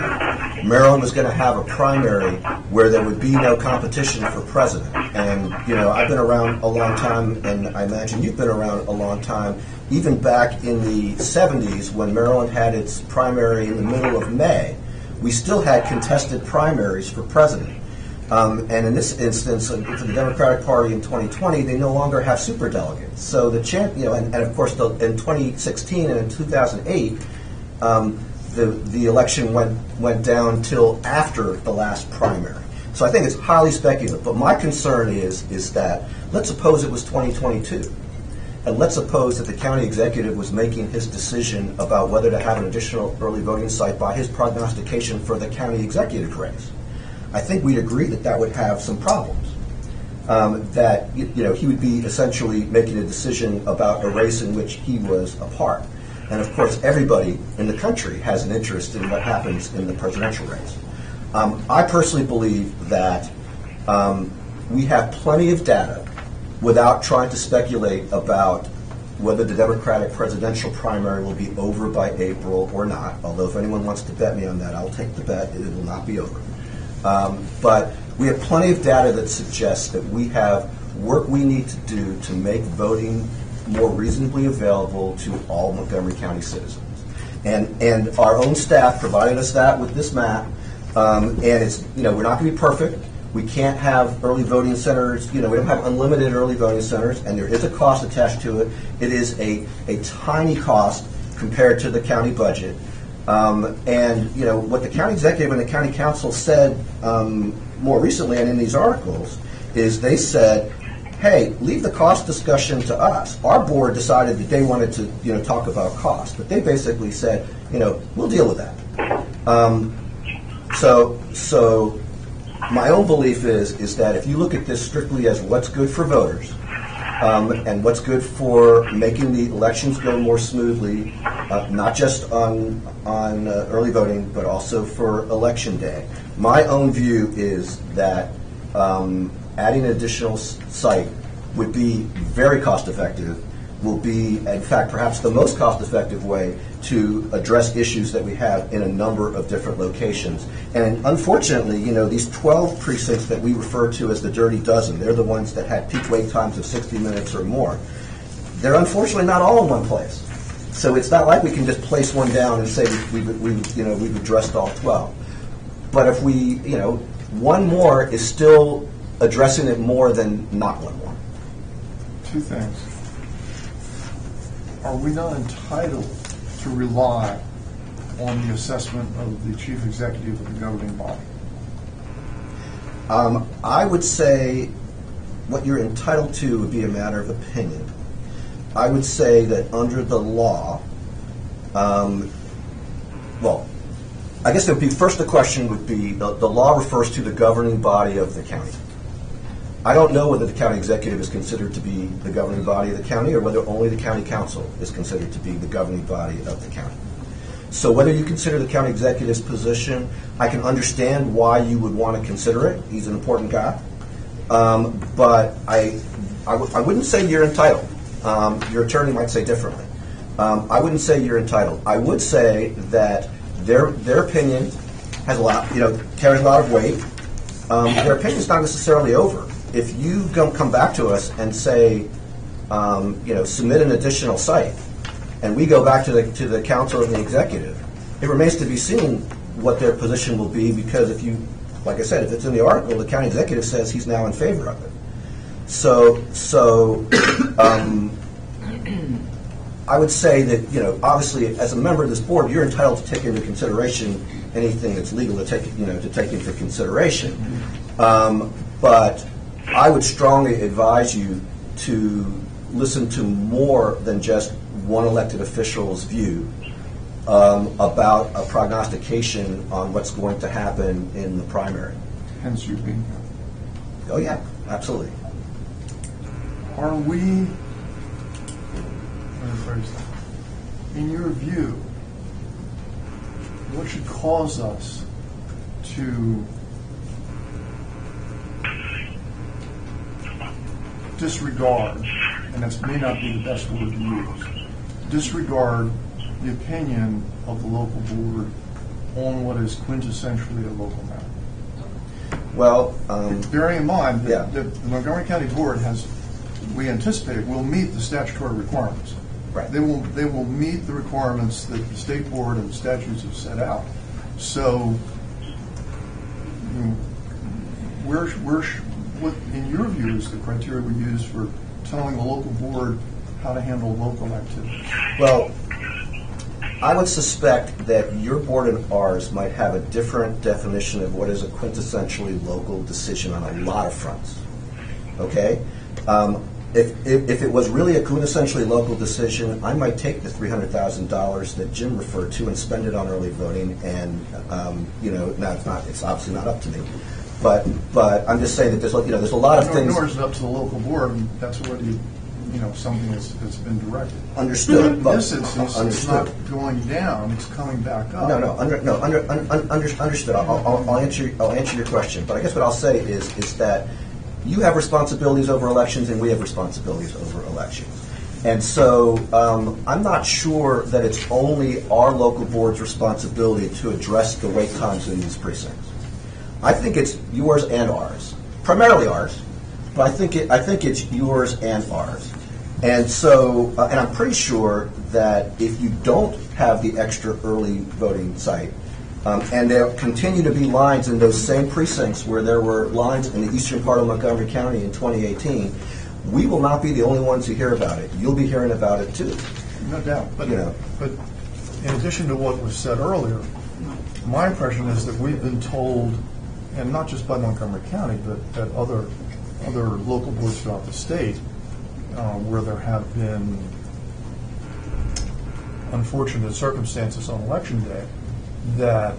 Speaker 5: Maryland was going to have a primary where there would be no competition for president. And, I've been around a long time, and I imagine you've been around a long time. Even back in the 70s, when Maryland had its primary in the middle of May, we still had contested primaries for president. And in this instance, for the Democratic Party in 2020, they no longer have superdelegates. So the and of course, in 2016 and in 2008, the election went down till after the last primary. So I think it's highly speculative. But my concern is that, let's suppose it was 2022. And let's suppose that the county executive was making his decision about whether to have an additional early voting site by his prognostication for the county executive race. I think we'd agree that that would have some problems. That he would be essentially making a decision about a race in which he was a part. And of course, everybody in the country has an interest in what happens in the presidential race. I personally believe that we have plenty of data without trying to speculate about whether the Democratic presidential primary will be over by April or not. Although if anyone wants to bet me on that, I'll take the bet. It will not be over. But we have plenty of data that suggests that we have work we need to do to make voting more reasonably available to all Montgomery County citizens. And our own staff provided us that with this map. And it's, we're not going to be perfect. We can't have early voting centers. We don't have unlimited early voting centers, and there is a cost attached to it. It is a tiny cost compared to the county budget. And what the county executive and the county council said more recently, and in these articles, is they said, "Hey, leave the cost discussion to us." Our board decided that they wanted to, talk about cost, but they basically said, we'll deal with that. So my own belief is that if you look at this strictly as what's good for voters, and what's good for making the elections go more smoothly, not just on early voting, but also for election day. My own view is that adding an additional site would be very cost effective, will be, in fact, perhaps the most cost effective way to address issues that we have in a number of different locations. And unfortunately, these 12 precincts that we refer to as the dirty dozen, they're the ones that had peak wait times of 60 minutes or more. They're unfortunately not all in one place. So it's not like we can just place one down and say we've addressed all 12. But if we, one more is still addressing it more than not one more.
Speaker 6: Two things. Are we not entitled to rely on the assessment of the chief executive of the governing body?
Speaker 5: I would say what you're entitled to would be a matter of opinion. I would say that under the law, I guess it would be, first the question would be, the law refers to the governing body of the county. I don't know whether the county executive is considered to be the governing body of the county or whether only the county council is considered to be the governing body of the county. So whether you consider the county executive's position, I can understand why you would want to consider it. He's an important guy. But I wouldn't say you're entitled. Your attorney might say differently. I wouldn't say you're entitled. I would say that their opinion has a lot, carries a lot of weight. Their opinion's not necessarily over. If you come back to us and say, submit an additional site, and we go back to the council and the executive, it remains to be seen what their position will be, because if you, like I said, if it's in the article, the county executive says he's now in favor of it. So I would say that, obviously, as a member of this board, you're entitled to take into consideration anything that's legal to take into consideration. But I would strongly advise you to listen to more than just one elected official's view about a prognostication on what's going to happen in the primary.
Speaker 6: Hence you being here.
Speaker 5: Oh, yeah, absolutely.
Speaker 6: Are we, in your view, what should cause us to disregard, and that may not be the best word to use, disregard the opinion of the local board on what is quintessentially a local matter?
Speaker 5: Well,
Speaker 6: bearing in mind
Speaker 5: yeah.
Speaker 6: that the Montgomery County Board has, we anticipate, will meet the statutory requirements.
Speaker 5: Right.
Speaker 6: They will meet the requirements that the state board and the statutes have set out. So, what in your view is the criteria we use for telling the local board how to handle local activities?
Speaker 5: Well, I would suspect that your board and ours might have a different definition of what is a quintessentially local decision on a lot of fronts. Okay? If it was really a quintessentially local decision, I might take the $300,000 that Jim referred to and spend it on early voting. And now it's obviously not up to me, but I'm just saying that there's a lot of things.
Speaker 6: Nor is it up to the local board, and that's already something that's been directed.
Speaker 5: Understood.
Speaker 6: But in this instance, it's not going down; it's coming back up.
Speaker 5: Understood. I'll answer your question, but I guess what I'll say is that you have responsibilities over elections, and we have responsibilities over elections. And so I'm not sure that it's only our local board's responsibility to address the wait times in these precincts. I think it's yours and ours, primarily ours, but I think it's yours and ours. And so, and I'm pretty sure that if you don't have the extra early voting site, and there continue to be lines in those same precincts where there were lines in the eastern part of Montgomery County in 2018, we will not be the only ones who hear about it. You'll be hearing about it too.
Speaker 6: No doubt. But in addition to what was said earlier, my impression is that we've been told, and not just by Montgomery County, but at other local boards throughout the state, where there have been unfortunate circumstances on election day, that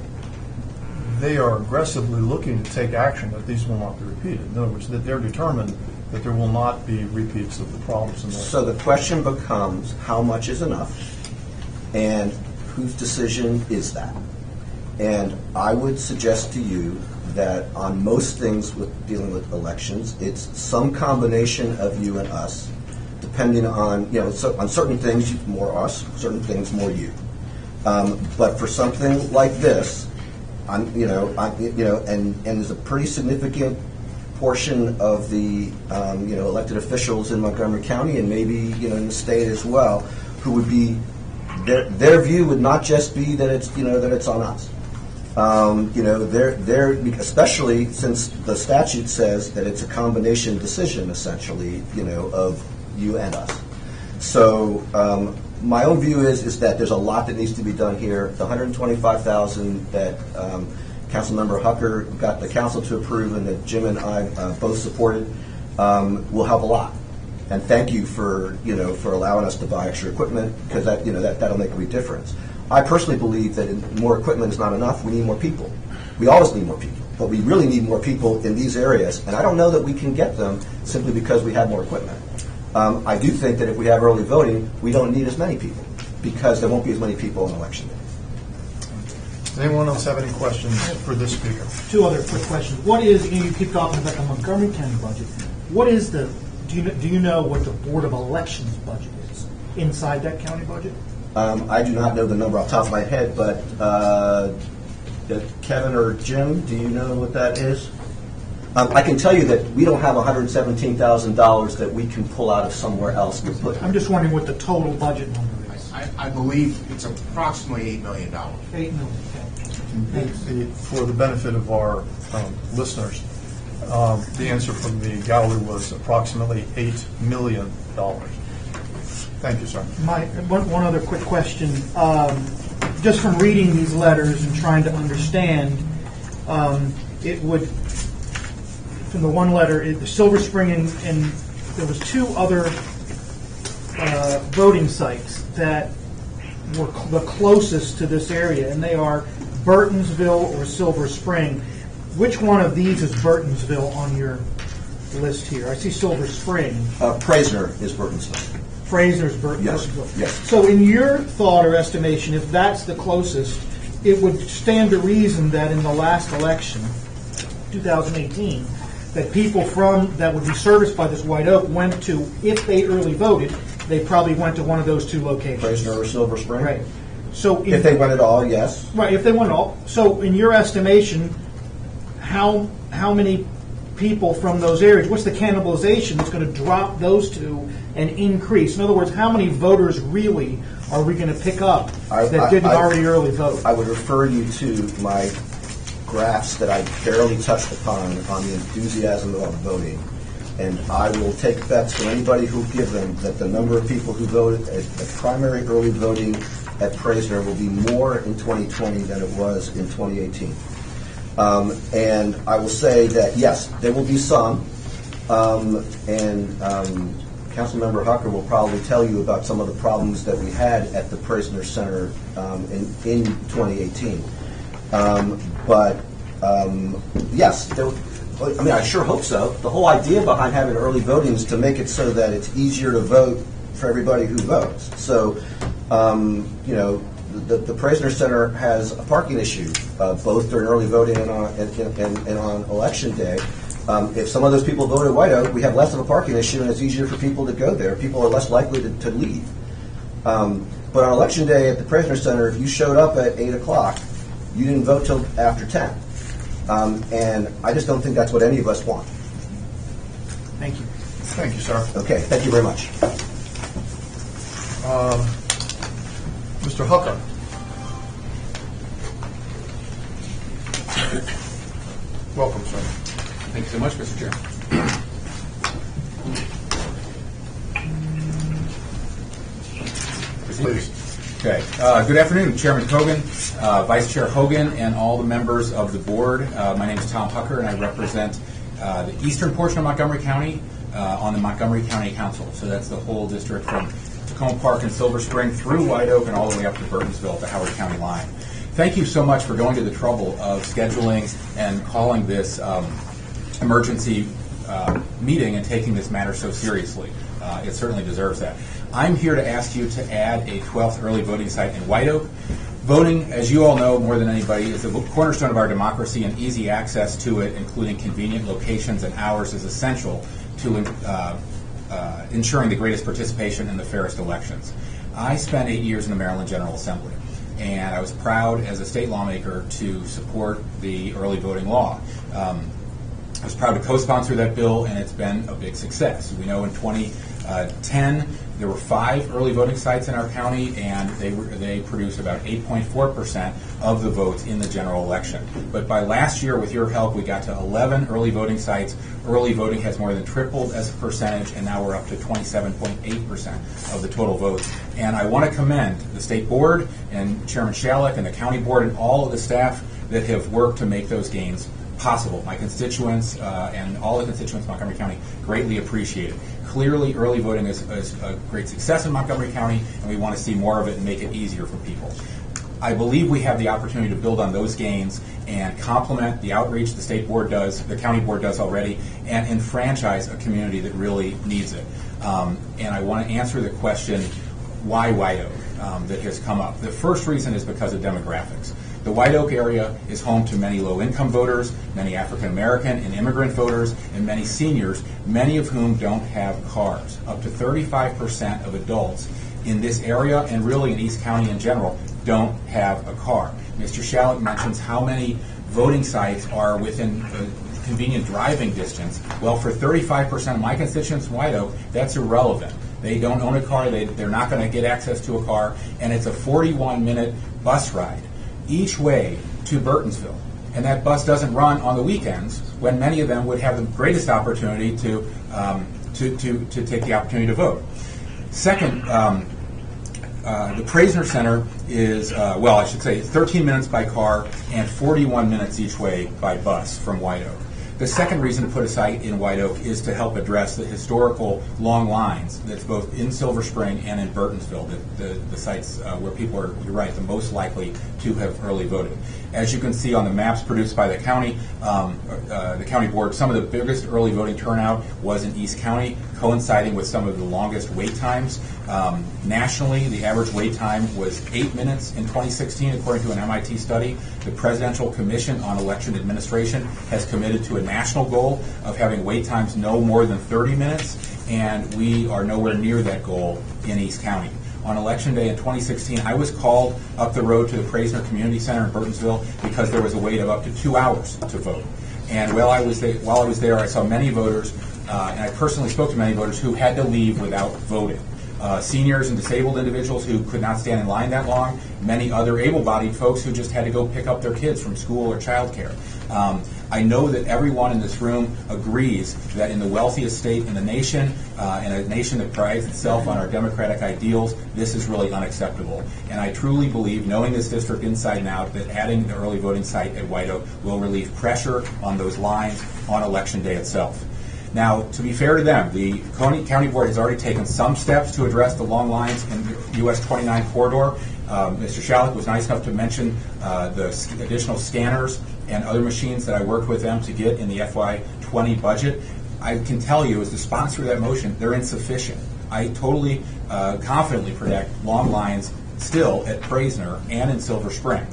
Speaker 6: they are aggressively looking to take action that these will not be repeated. In other words, that they're determined that there will not be repeats of the problems.
Speaker 5: So the question becomes, how much is enough, and whose decision is that? And I would suggest to you that on most things with dealing with elections, it's some combination of you and us, depending on, on certain things more us, certain things more you. But for something like this, and there's a pretty significant portion of the elected officials in Montgomery County and maybe in the state as well, who would be their view would not just be that it's that it's on us. They're especially since the statute says that it's a combination decision essentially of you and us. So. My own view is that there's a lot that needs to be done here. The $125,000 that Councilmember Hucker got the council to approve and that Jim and I both supported will help a lot. And thank you for allowing us to buy extra equipment, because that'll make a big difference. I personally believe that more equipment is not enough. We need more people. We always need more people. but we really need more people in these areas, and I don't know that we can get them simply because we have more equipment. I do think that if we have early voting, we don't need as many people, because there won't be as many people on election day.
Speaker 6: Does anyone else have any questions for this speaker?
Speaker 7: Two other quick questions. What is, you keep talking about the Montgomery County budget. What is do you know what the Board of Elections budget is inside that county budget?
Speaker 5: I do not know the number off the top of my head, but Kevin or Jim, do you know what that is? I can tell you that we don't have $117,000 that we can pull out of somewhere else to put.
Speaker 7: I'm just wondering what the total budget number is.
Speaker 11: I believe it's approximately $8 million.
Speaker 7: $8 million. Okay.
Speaker 6: For the benefit of our listeners, the answer from the gallery was approximately $8 million. Thank you, sir.
Speaker 7: One other quick question. Just from reading these letters and trying to understand, it would, from the one letter, the Silver Spring and there was two other voting sites that were the closest to this area, and they are Burtonsville or Silver Spring. Which one of these is Burtonsville on your list here? I see Silver Spring.
Speaker 5: Praisner is Burtonsville.
Speaker 7: Fraser's
Speaker 5: Yes.
Speaker 7: Burtonsville.
Speaker 5: Yes.
Speaker 7: So in your thought or estimation, if that's the closest, it would stand to reason that in the last election, 2018, that people that would be serviced by this White Oak went to, if they early voted, they probably went to one of those two locations.
Speaker 5: Praisner or Silver Spring?
Speaker 7: Right. So
Speaker 5: If they went at all, yes.
Speaker 7: Right, if they went all. So in your estimation, how many people from those areas, what's the cannibalization that's going to drop those two and increase? In other words, how many voters really are we going to pick up that didn't already early vote?
Speaker 5: I would refer you to my graphs that I barely touched upon on the enthusiasm of voting. And I will take bets from anybody who give them that the number of people who voted at primary early voting at Praisner will be more in 2020 than it was in 2018. And I will say that, yes, there will be some, and Councilmember Hucker will probably tell you about some of the problems that we had at the Praisner Center in 2018. But yes, I sure hope so. The whole idea behind having early voting is to make it so that it's easier to vote for everybody who votes. So, the Praisner Center has a parking issue, both during early voting and on election day. If some of those people voted White Oak, we have less of a parking issue, and it's easier for people to go there. People are less likely to leave. But on election day at the Praisner Center, if you showed up at 8 o'clock, you didn't vote till after 10. And I just don't think that's what any of us want.
Speaker 7: Thank you.
Speaker 6: Thank you, sir.
Speaker 5: Okay, thank you very much.
Speaker 6: Mr. Hucker. Welcome, sir.
Speaker 12: Thank you so much, Mr. Chair.
Speaker 6: Please.
Speaker 12: Okay. Good afternoon, Chairman Hogan, Vice Chair Hogan, and all the members of the board. My name is Tom Hucker, and I represent the eastern portion of Montgomery County on the Montgomery County Council. So that's the whole district from Tacoma Park and Silver Spring through White Oak and all the way up to Burtonsville, the Howard County line. Thank you so much for going to the trouble of scheduling and calling this emergency meeting and taking this matter so seriously. It certainly deserves that. I'm here to ask you to add a 12th early voting site in White Oak. Voting, as you all know more than anybody, is the cornerstone of our democracy, and easy access to it, including convenient locations and hours, is essential to ensuring the greatest participation in the fairest elections. I spent 8 years in the Maryland General Assembly, and I was proud as a state lawmaker to support the early voting law. I was proud to co-sponsor that bill, and it's been a big success. We know in 2010 there were 5 early voting sites in our county, and they produced about 8.4% of the votes in the general election. But by last year, with your help, we got to 11 early voting sites. Early voting has more than tripled as a percentage, and now we're up to 27.8% of the total votes. And I want to commend the state board and Chairman Shallak and the county board and all of the staff that have worked to make those gains possible. My constituents and all the constituents in Montgomery County greatly appreciate it. Clearly, early voting is a great success in Montgomery County, and we want to see more of it and make it easier for people. I believe we have the opportunity to build on those gains and complement the outreach the state board does, the county board does already, and enfranchise a community that really needs it. And I want to answer the question, why White Oak, that has come up. The first reason is because of demographics. The White Oak area is home to many low-income voters, many African American and immigrant voters, and many seniors, many of whom don't have cars. Up to 35% of adults in this area, and really in East County in general, don't have a car. Mr. Shallett mentions how many voting sites are within convenient driving distance. Well, for 35% of my constituents in White Oak, that's irrelevant. They don't own a car, they're not going to get access to a car, and it's a 41-minute bus ride each way to Burtonsville. And that bus doesn't run on the weekends when many of them would have the greatest opportunity to take the opportunity to vote. Second, the Praisner Center is, 13 minutes by car and 41 minutes each way by bus from White Oak. The second reason to put a site in White Oak is to help address the historical long lines that's both in Silver Spring and in Burtonsville, the sites where people are, you're right, the most likely to have early voted. As you can see on the maps produced by the county board, some of the biggest early voting turnout was in East County, coinciding with some of the longest wait times. Nationally, the average wait time was 8 minutes in 2016, according to an MIT study. The Presidential Commission on Election Administration has committed to a national goal of having wait times no more than 30 minutes, and we are nowhere near that goal in East County. On Election Day in 2016, I was called up the road to the Praisner Community Center in Burtonsville because there was a wait of up to 2 hours to vote. And while I was there, I saw many voters, and I personally spoke to many voters who had to leave without voting. Seniors and disabled individuals who could not stand in line that long, many other able-bodied folks who just had to go pick up their kids from school or childcare. I know that everyone in this room agrees that in the wealthiest state in the nation, in a nation that prides itself on our democratic ideals, this is really unacceptable. And I truly believe, knowing this district inside and out, that adding the early voting site at White Oak will relieve pressure on those lines on Election Day itself. Now, to be fair to them, the County Board has already taken some steps to address the long lines in the US 29 corridor. Mr. Shallett was nice enough to mention the additional scanners and other machines that I worked with them to get in the FY20 budget. I can tell you, as the sponsor of that motion, they're insufficient. I totally confidently predict long lines still at Praisner and in Silver Spring.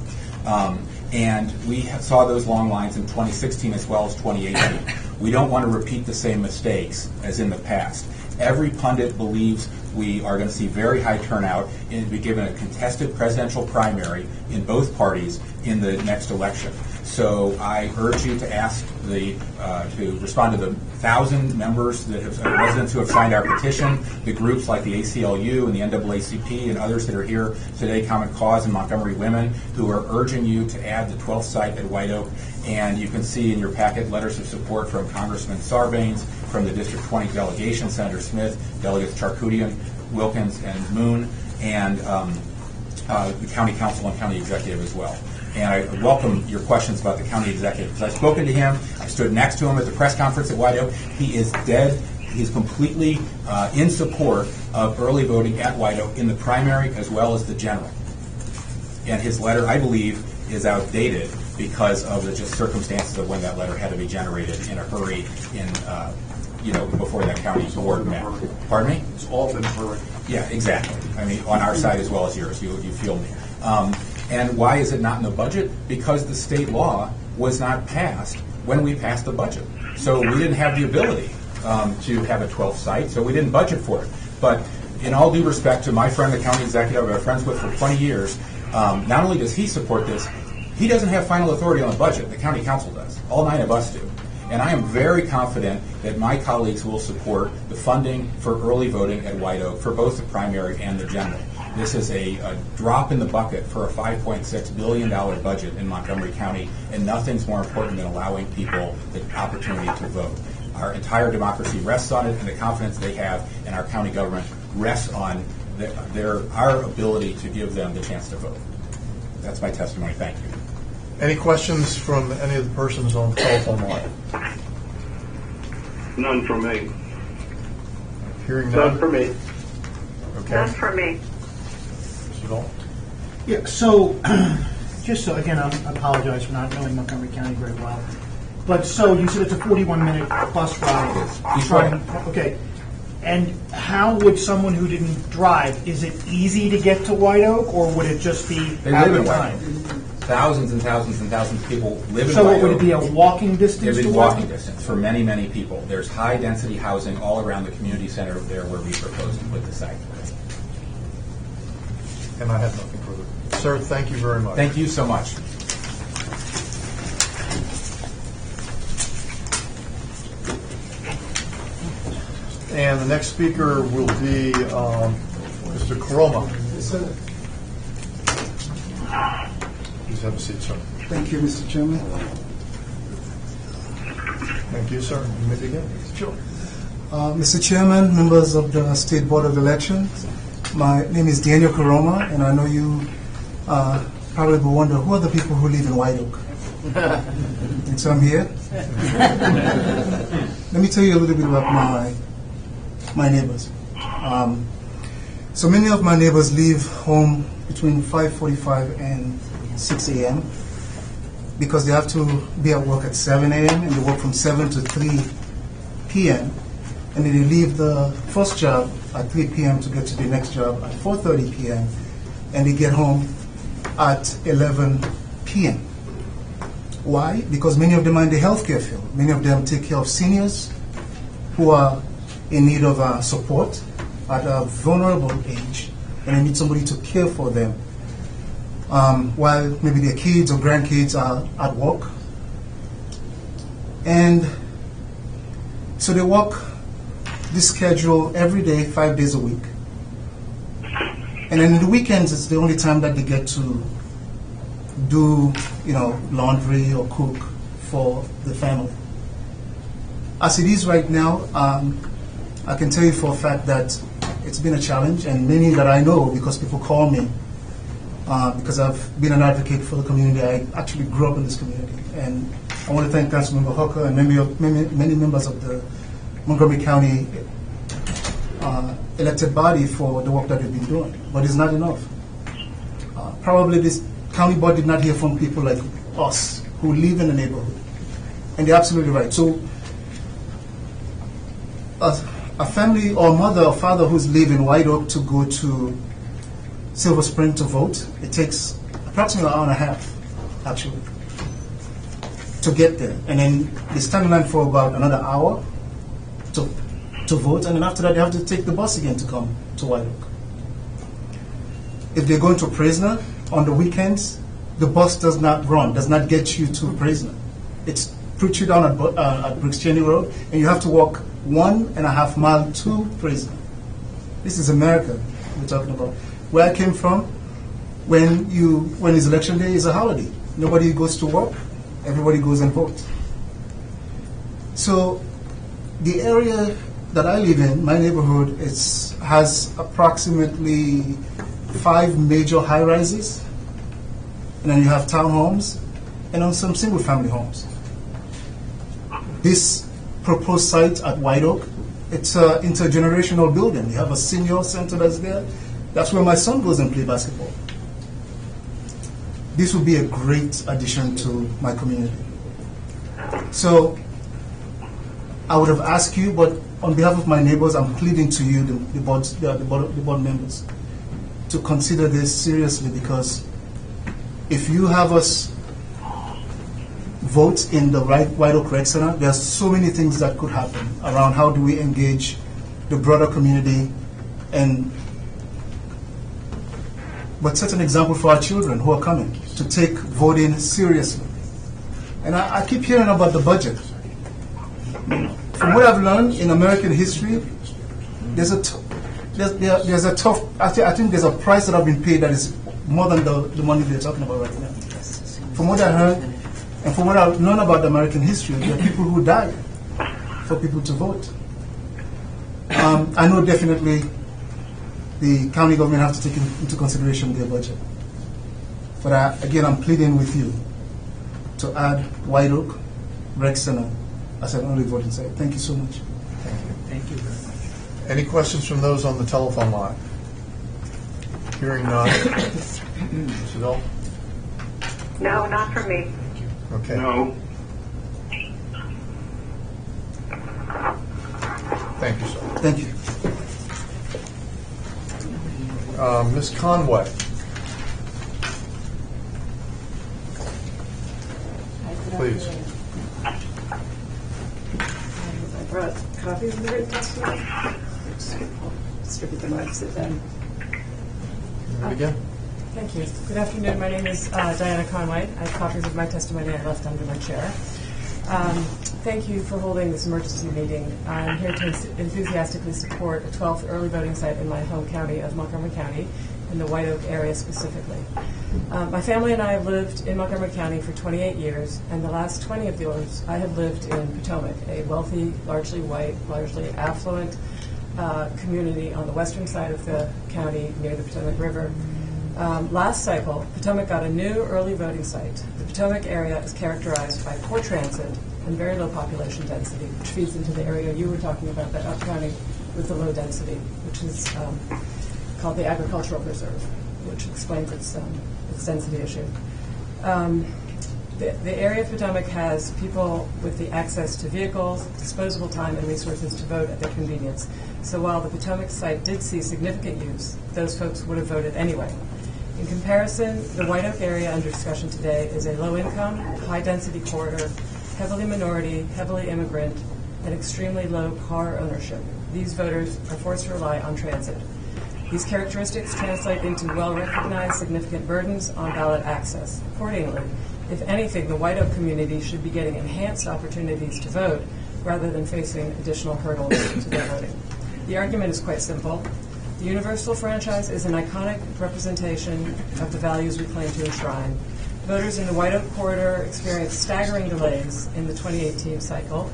Speaker 12: And we saw those long lines in 2016 as well as 2018. We don't want to repeat the same mistakes as in the past. Every pundit believes we are going to see very high turnout and be given a contested presidential primary in both parties in the next election. So I urge you to ask to respond to the 1,000 members that have residents who have signed our petition, the groups like the ACLU and the NAACP and others that are here today, Common Cause and Montgomery Women, who are urging you to add the 12th site at White Oak. And you can see in your packet letters of support from Congressman Sarbanes, from the District 20 delegation, Senator Smith, Delegates Charkoudian, Wilkins, and Moon, and the County Council and County Executive as well. And I welcome your questions about the County Executive, because I've spoken to him, I stood next to him at the press conference at White Oak. He is dead. He's completely in support of early voting at White Oak in the primary as well as the general. And his letter, I believe, is outdated because of the just circumstances of when that letter had to be generated in a hurry before that county board met. Pardon me?
Speaker 6: It's all been hurried.
Speaker 12: Yeah, exactly. I mean, on our side as well as yours. You feel me. And why is it not in the budget? Because the state law was not passed when we passed the budget. So we didn't have the ability to have a 12th site, so we didn't budget for it. But in all due respect to my friend, the county executive I've been friends with for 20 years, not only does he support this, he doesn't have final authority on the budget. The county council does. All 9 of us do. And I am very confident that my colleagues will support the funding for early voting at White Oak for both the primary and the general. This is a drop in the bucket for a $5.6 billion budget in Montgomery County, and nothing's more important than allowing people the opportunity to vote. Our entire democracy rests on it, and the confidence they have in our county government rests on our ability to give them the chance to vote. That's my testimony. Thank you.
Speaker 6: Any questions from any of the persons on the telephone line?
Speaker 1: None from me.
Speaker 6: Hearing none.
Speaker 10: None for me.
Speaker 6: Okay.
Speaker 2: None for me.
Speaker 6: Mr. Dalton.
Speaker 7: Yeah, so, just so, again, I apologize for not knowing Montgomery County very well. But so, you said it's a 41-minute bus ride.
Speaker 12: Each way.
Speaker 7: Okay. And how would someone who didn't drive, is it easy to get to White Oak, or would it just be
Speaker 12: They
Speaker 7: out
Speaker 12: live
Speaker 7: of
Speaker 12: in White
Speaker 7: time?
Speaker 12: Oak. Thousands and thousands and thousands of people live in
Speaker 7: So
Speaker 12: White Oak.
Speaker 7: would it be a walking distance
Speaker 12: It
Speaker 7: to
Speaker 12: is
Speaker 7: White
Speaker 12: walking
Speaker 7: Oak?
Speaker 12: distance for many, many people. There's high-density housing all around the community center there where we propose to put the site.
Speaker 6: And I have nothing further. Sir, thank you very much.
Speaker 12: Thank you so much.
Speaker 6: And the next speaker will be Mr. Koroma. Please have a seat, sir.
Speaker 9: Thank you, Mr. Chairman.
Speaker 6: Thank you, sir. You may begin.
Speaker 9: Sure. Mr. Chairman, members of the State Board of Elections, my name is Daniel Koroma, and I know you probably will wonder who are the people who live in White Oak. And so I'm here. Let me tell you a little bit about my neighbors. So many of my neighbors leave home between 5:45 and 6 a.m. because they have to be at work at 7 a.m. and they work from 7 to 3 p.m. And then they leave the first job at 3 p.m. to get to the next job at 4:30 p.m. and they get home at 11 p.m. Why? Because many of them are in the healthcare field. Many of them take care of seniors who are in need of support at a vulnerable age, and they need somebody to care for them while maybe their kids or grandkids are at work. And so they work this schedule every day, 5 days a week. And then in the weekends, it's the only time that they get to do, laundry or cook for the family. As it is right now, I can tell you for a fact that it's been a challenge, and many that I know because people call me, because I've been an advocate for the community. I actually grew up in this community, and I want to thank Councilmember Hooker and many members of the Montgomery County elected body for the work that they've been doing. But it's not enough. Probably this county board did not hear from people like us who live in the neighborhood, and they're absolutely right. So a family or mother or father who's living in White Oak to go to Silver Spring to vote, it takes approximately an hour and a half, actually, to get there. And then they stand in line for about another hour to vote, and then after that they have to take the bus again to come to White Oak. If they're going to Prisoner on the weekends, the bus does not get you to Prisoner. It's puts you down at Brooks Cheney Road, and you have to walk 1.5 miles to Prisoner. This is America we're talking about. Where I came from, when it's election day, is a holiday. Nobody goes to work. Everybody goes and votes. So the area that I live in, my neighborhood, has approximately 5 major high-rises, and then you have townhomes, and then some single-family homes. This proposed site at White Oak, it's an intergenerational building. You have a senior center that's there. That's where my son goes and play basketball. This would be a great addition to my community. So I would have asked you, but on behalf of my neighbors, I'm pleading to you, the board members, to consider this seriously, because if you have us vote in the White Oak Rec Center, there are so many things that could happen around how do we engage the broader community but set an example for our children who are coming to take voting seriously. And I keep hearing about the budget. From what I've learned in American history, there's a tough. I think there's a price that I've been paid that is more than the money they're talking about right now. From what I heard, and from what I've learned about American history, there are people who died for people to vote. I know definitely the county government have to take into consideration their budget. But again, I'm pleading with you to add White Oak Rec Center as an early voting site. Thank you so much.
Speaker 7: Thank you very much.
Speaker 6: Any questions from those on the telephone line? Hearing none. Mrs. L?
Speaker 2: No, not from me.
Speaker 6: Okay.
Speaker 1: No.
Speaker 6: Thank you, sir.
Speaker 5: Thank you.
Speaker 6: Ms. Conway? Please.
Speaker 13: I brought copies of the written testimony. Distribute them when I sit down.
Speaker 6: Again?
Speaker 13: Thank you. Good afternoon. My name is Diana Conway. I have copies of my testimony I left under my chair. Thank you for holding this emergency meeting. I'm here to enthusiastically support a 12th early voting site in my home county of Montgomery County, in the White Oak area specifically. My family and I have lived in Montgomery County for 28 years, and the last 20 of those I have lived in Potomac, a wealthy, largely white, largely affluent community on the western side of the county near the Potomac River. Last cycle, Potomac got a new early voting site. The Potomac area is characterized by poor transit and very low population density, which feeds into the area you were talking about, that up county with the low density, which is called the Agricultural Reserve, which explains its density issue. The area of Potomac has people with the access to vehicles, disposable time, and resources to vote at their convenience. So while the Potomac site did see significant use, those folks would have voted anyway. In comparison, the White Oak area under discussion today is a low-income, high-density corridor, heavily minority, heavily immigrant, and extremely low car ownership. These voters are forced to rely on transit. These characteristics translate into well-recognized significant burdens on ballot access. Accordingly, if anything, the White Oak community should be getting enhanced opportunities to vote rather than facing additional hurdles to their voting. The argument is quite simple. The universal franchise is an iconic representation of the values we claim to enshrine. Voters in the White Oak corridor experienced staggering delays in the 2018 cycle.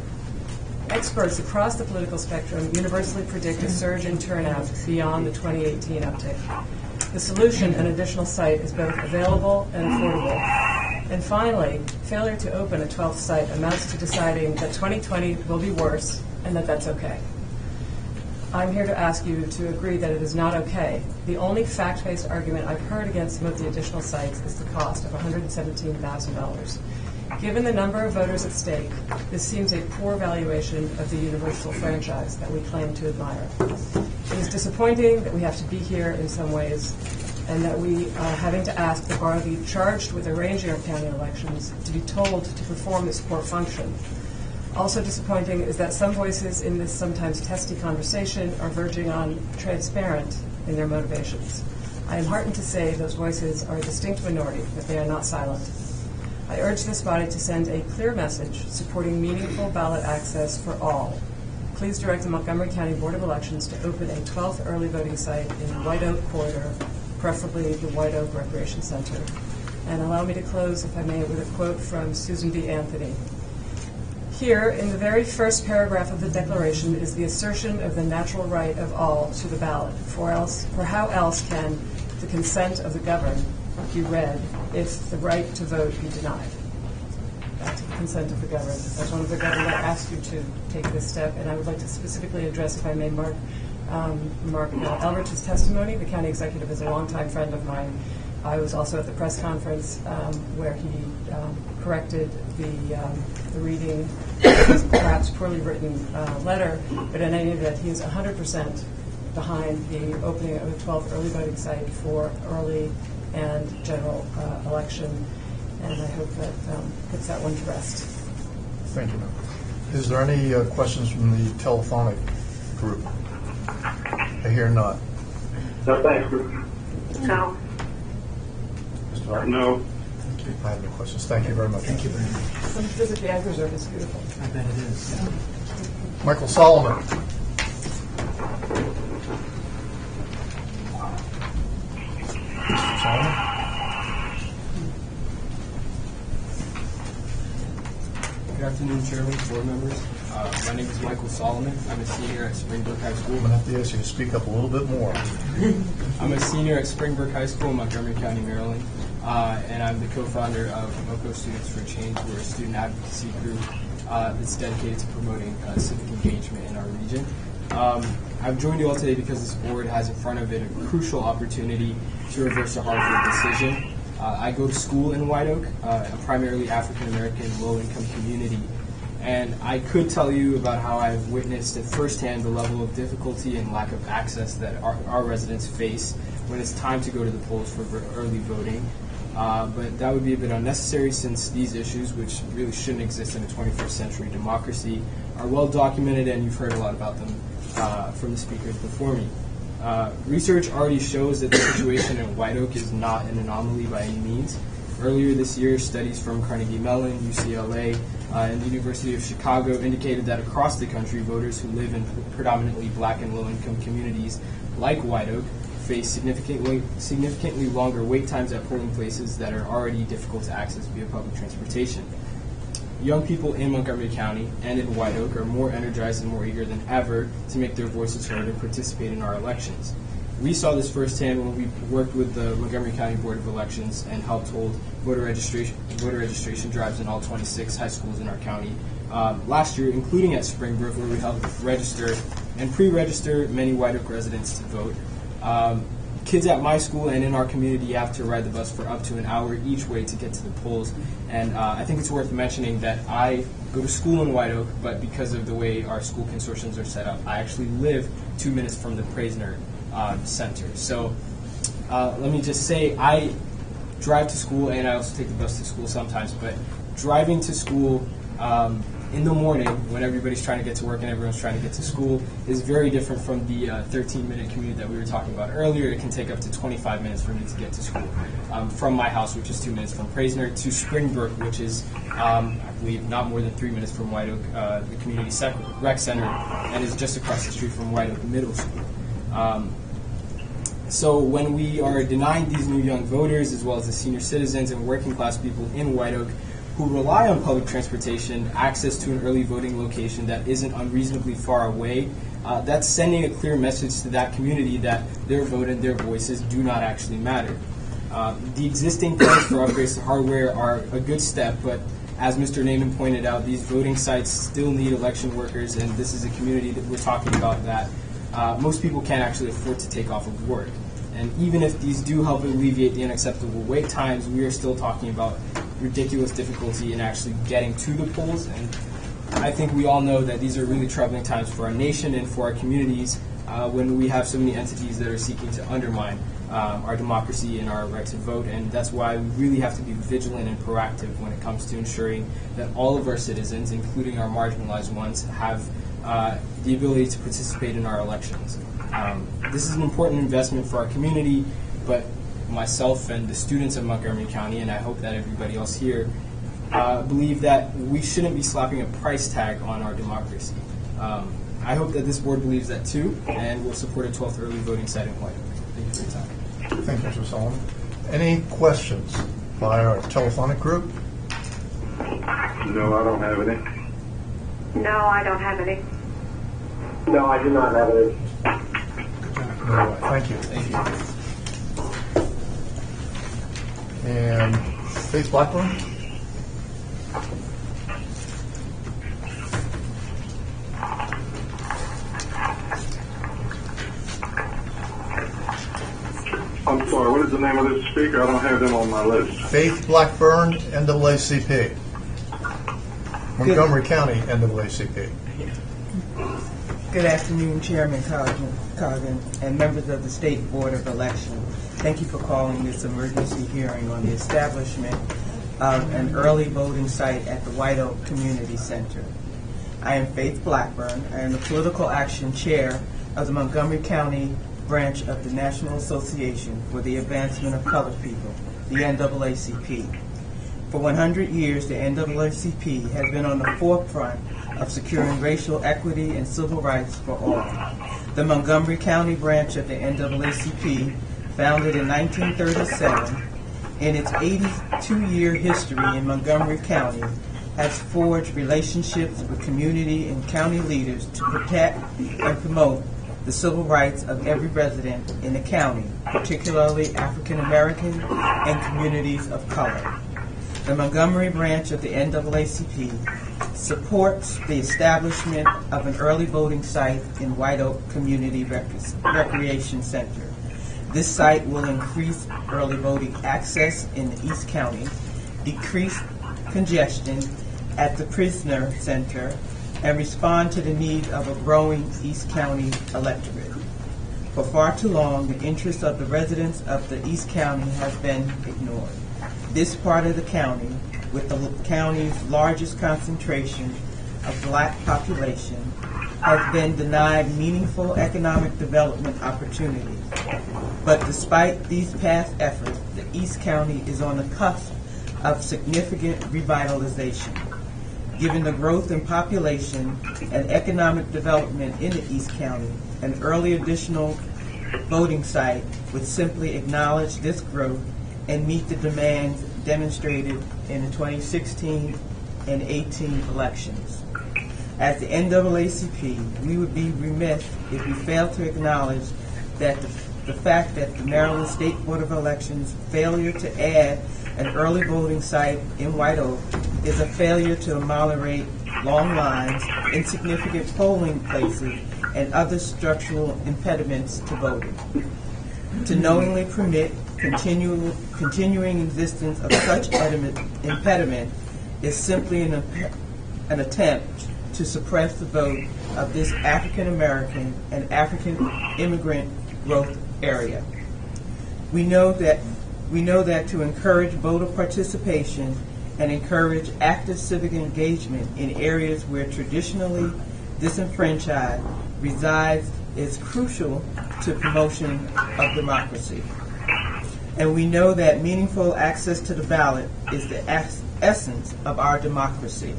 Speaker 13: Experts across the political spectrum universally predict a surge in turnout beyond the 2018 uptick. The solution, an additional site, is both available and affordable. And finally, failure to open a 12th site amounts to deciding that 2020 will be worse and that that's okay. I'm here to ask you to agree that it is not okay. The only fact-based argument I've heard against some of the additional sites is the cost of $117,000. Given the number of voters at stake, this seems a poor valuation of the universal franchise that we claim to admire. It is disappointing that we have to be here in some ways and that we are having to ask the body charged with arranging our county elections to be told to perform this core function. Also disappointing is that some voices in this sometimes testy conversation are verging on transparent in their motivations. I am heartened to say those voices are a distinct minority, but they are not silent. I urge this body to send a clear message supporting meaningful ballot access for all. Please direct the Montgomery County Board of Elections to open a 12th early voting site in the White Oak corridor, preferably the White Oak Recreation Center. And allow me to close, if I may, with a quote from Susan B. Anthony. Here, in the very first paragraph of the Declaration, is the assertion of the natural right of all to the ballot. For how else can the consent of the governed be read if the right to vote be denied? That's the consent of the governed. As one of the governed, I ask you to take this step, and I would like to specifically address, if I may, Mark Elrich's testimony. The county executive is a longtime friend of mine. I was also at the press conference where he corrected the reading of his perhaps poorly written letter, but in any event, he is 100% behind the opening of a 12th early voting site for early and general election, and I hope that puts that one to rest.
Speaker 6: Thank you, ma'am. Is there any questions from the telephonic group? I hear none.
Speaker 10: No, thanks.
Speaker 2: No.
Speaker 6: Mr. Hart?
Speaker 1: No.
Speaker 6: I have no questions. Thank you very much.
Speaker 7: Thank you very much.
Speaker 13: Come visit the Ag Reserve. It's beautiful.
Speaker 7: I bet it is.
Speaker 6: Michael Solomon. Mr. Solomon?
Speaker 14: Good afternoon, Chairman, board members. My name is Michael Solomon. I'm a senior at Springbrook High School.
Speaker 6: I'm going to have to ask you to speak up a little bit more.
Speaker 14: I'm a senior at Springbrook High School in Montgomery County, Maryland, and I'm the co-founder of MoCo Students for Change. We're a student advocacy group that's dedicated to promoting civic engagement in our region. I've joined you all today because this board has in front of it a crucial opportunity to reverse a hard-fought decision. I go to school in White Oak, a primarily African-American, low-income community, and I could tell you about how I've witnessed at firsthand the level of difficulty and lack of access that our residents face when it's time to go to the polls for early voting. But that would be a bit unnecessary since these issues, which really shouldn't exist in a 21st century democracy, are well documented and you've heard a lot about them from the speakers before me. Research already shows that the situation in White Oak is not an anomaly by any means. Earlier this year, studies from Carnegie Mellon, UCLA, and the University of Chicago indicated that across the country, voters who live in predominantly black and low-income communities like White Oak face significantly longer wait times at polling places that are already difficult to access via public transportation. Young people in Montgomery County and in White Oak are more energized and more eager than ever to make their voices heard and participate in our elections. We saw this firsthand when we worked with the Montgomery County Board of Elections and helped hold voter registration drives in all 26 high schools in our county last year, including at Springbrook, where we helped register and pre-register many White Oak residents to vote. Kids at my school and in our community have to ride the bus for up to an hour each way to get to the polls. And I think it's worth mentioning that I go to school in White Oak, but because of the way our school consortiums are set up, I actually live 2 minutes from the Praisner Center. So let me just say, I drive to school and I also take the bus to school sometimes, but driving to school in the morning when everybody's trying to get to work and everyone's trying to get to school is very different from the 13-minute commute that we were talking about earlier. It can take up to 25 minutes for me to get to school from my house, which is 2 minutes from Praisner, to Springbrook, which is, I believe, not more than 3 minutes from White Oak, the community rec center, and is just across the street from White Oak Middle School. So when we are denying these new young voters, as well as the senior citizens and working class people in White Oak who rely on public transportation, access to an early voting location that isn't unreasonably far away, that's sending a clear message to that community that their vote and their voices do not actually matter. The existing plans for upgrades to hardware are a good step, but as Mr. Naiman pointed out, these voting sites still need election workers, and this is a community that we're talking about that most people can't actually afford to take off of work. And even if these do help alleviate the unacceptable wait times, we are still talking about ridiculous difficulty in actually getting to the polls. And I think we all know that these are really troubling times for our nation and for our communities when we have so many entities that are seeking to undermine our democracy and our right to vote. And that's why we really have to be vigilant and proactive when it comes to ensuring that all of our citizens, including our marginalized ones, have the ability to participate in our elections. This is an important investment for our community, but myself and the students of Montgomery County, and I hope that everybody else here, believe that we shouldn't be slapping a price tag on our democracy. I hope that this board believes that too, and will support a 12th early voting site in White Oak. Thank you for your time.
Speaker 6: Thank you, Mr. Solomon. Any questions by our telephonic group?
Speaker 1: No, I don't have any.
Speaker 2: No, I don't have any.
Speaker 10: No, I do not have it.
Speaker 6: No, thank you. And Faith Blackburn?
Speaker 1: I'm sorry, what is the name of this speaker? I don't have them on my list.
Speaker 6: Faith Blackburn, NAACP. Montgomery County, NAACP.
Speaker 15: Good afternoon, Chairman Coggin, and members of the State Board of Elections. Thank you for calling this emergency hearing on the establishment of an early voting site at the White Oak Community Center. I am Faith Blackburn. I am the Political Action Chair of the Montgomery County branch of the National Association for the Advancement of Colored People, the NAACP. For 100 years, the NAACP has been on the forefront of securing racial equity and civil rights for all. The Montgomery County branch of the NAACP, founded in 1937, in its 82-year history in Montgomery County, has forged relationships with community and county leaders to protect and promote the civil rights of every resident in the county, particularly African American and communities of color. The Montgomery branch of the NAACP supports the establishment of an early voting site in White Oak Community Recreation Center. This site will increase early voting access in the East County, decrease congestion at the Prisoner Center, and respond to the need of a growing East County electorate. For far too long, the interests of the residents of the East County have been ignored. This part of the county, with the county's largest concentration of black population, has been denied meaningful economic development opportunities. But despite these past efforts, the East County is on the cusp of significant revitalization. Given the growth in population and economic development in the East County, an early additional voting site would simply acknowledge this growth and meet the demands demonstrated in the 2016 and 18 elections. As the NAACP, we would be remiss if we failed to acknowledge that the fact that the Maryland State Board of Elections' failure to add an early voting site in White Oak is a failure to ameliorate long lines, insignificant polling places, and other structural impediments to voting. To knowingly permit continuing existence of such impediment is simply an attempt to suppress the vote of this African American and African immigrant growth area. We know that to encourage voter participation and encourage active civic engagement in areas where traditionally disenfranchised resides is crucial to promotion of democracy. And we know that meaningful access to the ballot is the essence of our democracy.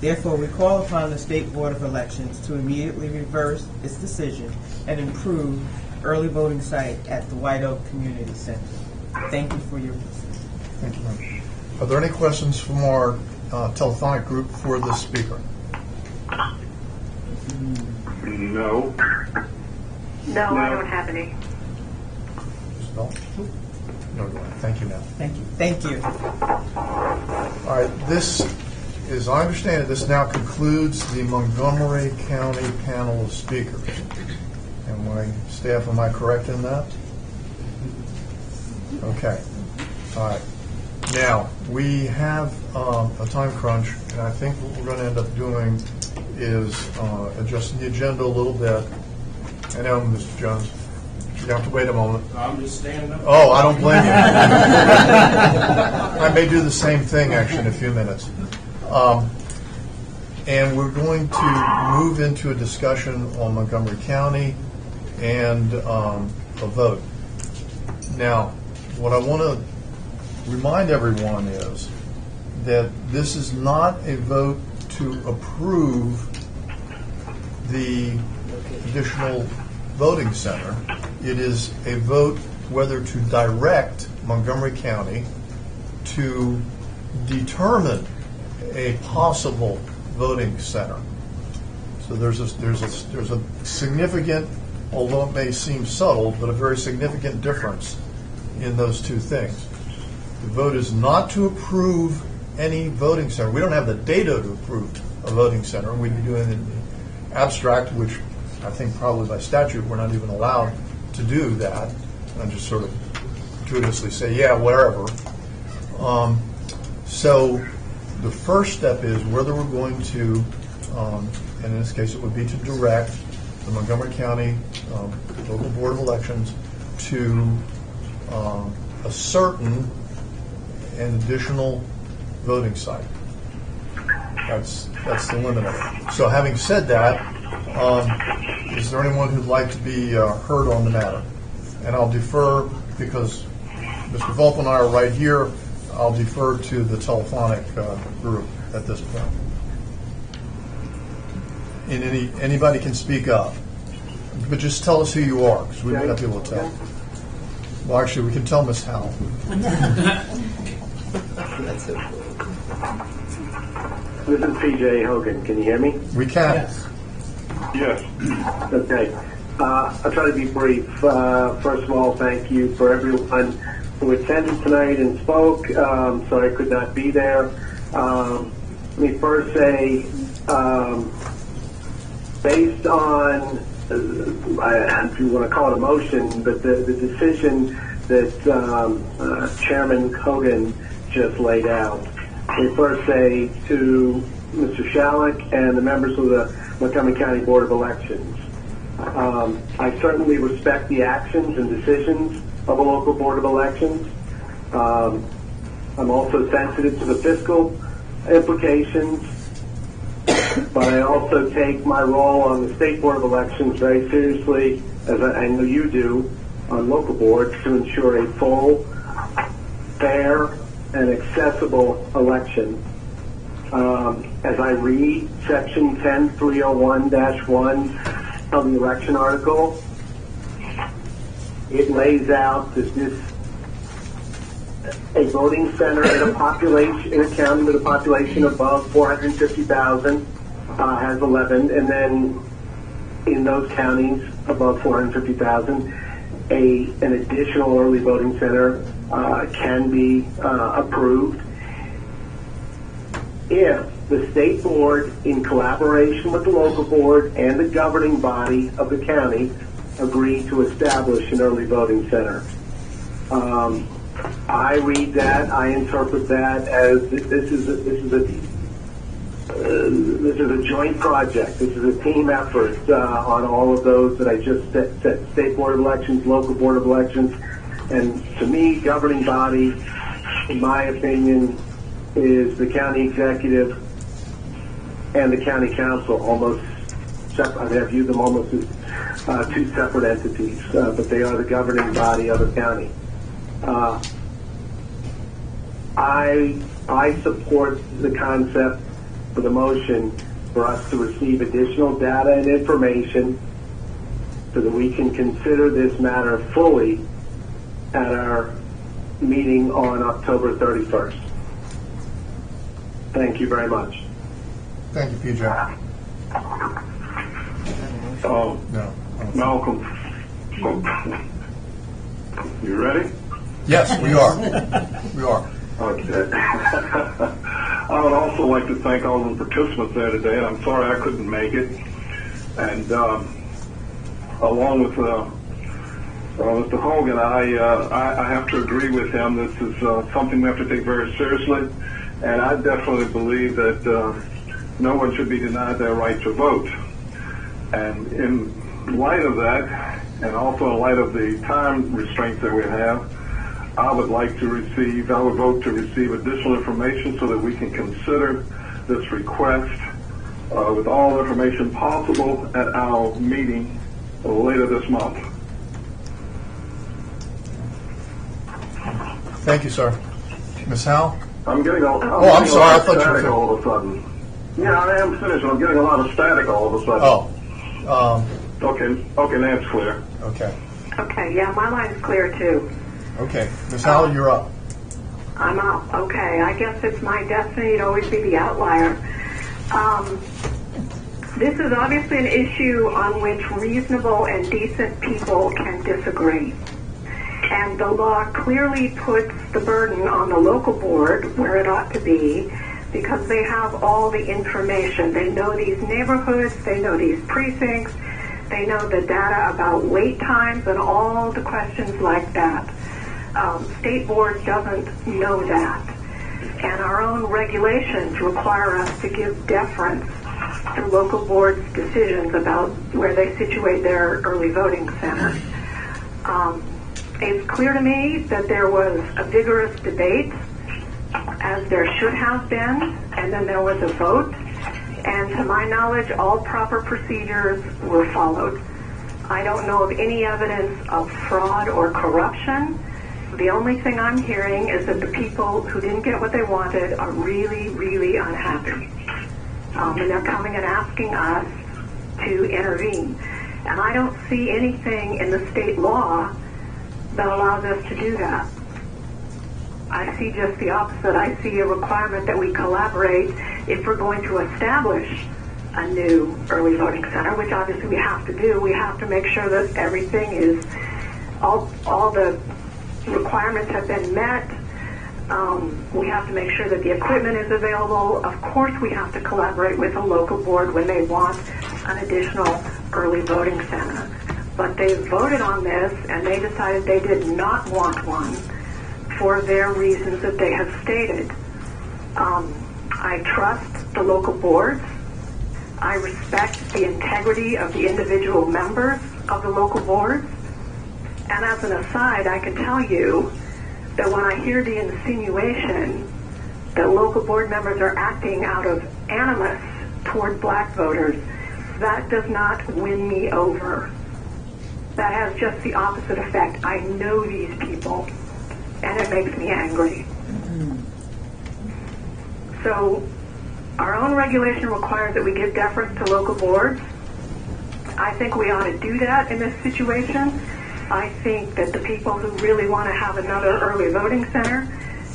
Speaker 15: Therefore, we call upon the State Board of Elections to immediately reverse its decision and improve early voting site at the White Oak Community Center. Thank you for your listening.
Speaker 6: Thank you, ma'am. Are there any questions from our telephonic group for the speaker?
Speaker 1: No.
Speaker 2: No, I don't have any.
Speaker 6: No? No, go ahead. Thank you, ma'am.
Speaker 15: Thank you. Thank you.
Speaker 6: All right, this, as I understand it, this now concludes the Montgomery County panel of speakers. And my staff, am I correct in that? Okay. All right. Now, we have a time crunch, and I think what we're going to end up doing is adjusting the agenda a little bit. I know, Mr. Jones, you have to wait a moment.
Speaker 11: I'm just standing up.
Speaker 6: Oh, I don't blame you. I may do the same thing, actually, in a few minutes. And we're going to move into a discussion on Montgomery County and a vote. Now, what I want to remind everyone is that this is not a vote to approve the additional voting center. It is a vote whether to direct Montgomery County to determine a possible voting center. So there's a significant, although it may seem subtle, but a very significant difference in those two things. The vote is not to approve any voting center. We don't have the data to approve a voting center. We'd be doing it in the abstract, which I think probably by statute we're not even allowed to do that. And just sort of gratuitously say, yeah, wherever. So the first step is whether we're going to, and in this case it would be to direct the Montgomery County Local Board of Elections to ascertain an additional voting site. That's the limit of it. So having said that, is there anyone who'd like to be heard on the matter? And I'll defer, because Mr. Volpe and I are right here, I'll defer to the telephonic group at this point. And anybody can speak up. But just tell us who you are, because we might not be able to tell. Well, actually, we can tell Ms. Howell.
Speaker 10: This is P.J. Hogan. Can you hear me?
Speaker 6: We can.
Speaker 1: Yes.
Speaker 10: Okay. I'll try to be brief. First of all, thank you for everyone who attended tonight and spoke. Sorry I could not be there. let me first say, based on, if you want to call it a motion, but the decision that Chairman Hogan just laid out, let me first say to Mr. Shalik and the members of the Montgomery County Board of Elections, I certainly respect the actions and decisions of a local Board of Elections. I'm also sensitive to the fiscal implications, but I also take my role on the State Board of Elections very seriously, as I know you do, on local boards, to ensure a full, fair, and accessible election. As I read Section 10301-1 of the election article, it lays out that a voting center in a population, in a county with a population above 450,000 has 11, and then in those counties above 450,000, an additional early voting center can be approved if the state board, in collaboration with the local board and the governing body of the county, agree to establish an early voting center. I read that, I interpret that as this is a joint project. This is a team effort on all of those that I just said, State Board of Elections, local Board of Elections, and to me, governing body, in my opinion, is the county executive and the county council, almost separate. I mean, I view them almost as two separate entities, but they are the governing body of the county. I support the concept for the motion for us to receive additional data and information so that we can consider this matter fully at our meeting on October 31st. Thank you very much.
Speaker 6: Thank you, PJ.
Speaker 1: Oh,
Speaker 6: No.
Speaker 1: Malcolm. You ready?
Speaker 6: Yes, we are. We are.
Speaker 1: Okay. I would also like to thank all the participants there today, and I'm sorry I couldn't make it. And along with Mr. Hogan, I have to agree with him. This is something we have to take very seriously, and I definitely believe that no one should be denied their right to vote. And in light of that, and also in light of the time restraints that we have, I would vote to receive additional information so that we can consider this request with all the information possible at our meeting later this month.
Speaker 6: Thank you, sir. Ms. Howell?
Speaker 1: I'm getting
Speaker 6: I'm sorry. I thought you were
Speaker 1: all of a sudden. Yeah, I am finished. I'm getting a lot of static all of a sudden.
Speaker 6: Oh.
Speaker 1: Okay, now it's clear.
Speaker 6: Okay.
Speaker 2: Okay, yeah, my line's clear too.
Speaker 6: Okay. Ms. Howell, you're up.
Speaker 2: I'm up. Okay, I guess it's my destiny to always be the outlier. This is obviously an issue on which reasonable and decent people can disagree. And the law clearly puts the burden on the local board where it ought to be, because they have all the information. They know these neighborhoods, they know these precincts, they know the data about wait times and all the questions like that. State board doesn't know that. And our own regulations require us to give deference to local boards' decisions about where they situate their early voting centers. It's clear to me that there was a vigorous debate, as there should have been, and then there was a vote. And to my knowledge, all proper procedures were followed. I don't know of any evidence of fraud or corruption. The only thing I'm hearing is that the people who didn't get what they wanted are really, really unhappy. And they're coming and asking us to intervene. And I don't see anything in the state law that allows us to do that. I see just the opposite. I see a requirement that we collaborate if we're going to establish a new early voting center, which obviously we have to do. We have to make sure that everything is, all the requirements have been met, We have to make sure that the equipment is available. Of course, we have to collaborate with the local board when they want an additional early voting center. But they voted on this, and they decided they did not want one for their reasons that they have stated. I trust the local boards. I respect the integrity of the individual members of the local boards. And as an aside, I can tell you that when I hear the insinuation that local board members are acting out of animus toward black voters, that does not win me over. That has just the opposite effect. I know these people, and it makes me angry. So our own regulation requires that we give deference to local boards. I think we ought to do that in this situation. I think that the people who really want to have another early voting center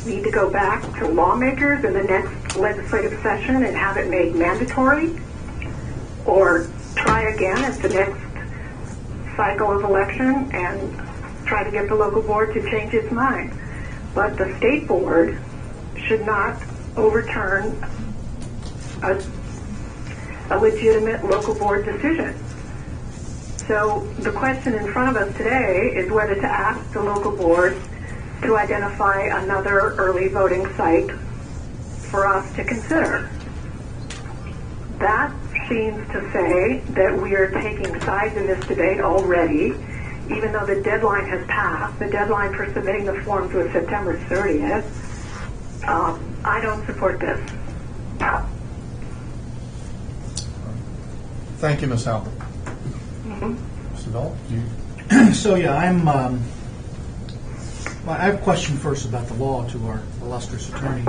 Speaker 2: need to go back to lawmakers in the next legislative session and have it made mandatory, or try again at the next cycle of election and try to get the local board to change its mind. But the state board should not overturn a legitimate local board decision. So the question in front of us today is whether to ask the local board to identify another early voting site for us to consider. That seems to say that we are taking sides in this debate already, even though the deadline has passed. The deadline for submitting the forms was September 30th. I don't support this.
Speaker 6: Thank you, Ms. Halpern. Mr. Dahl, do you?
Speaker 7: So yeah, I have a question first about the law to our illustrious attorney.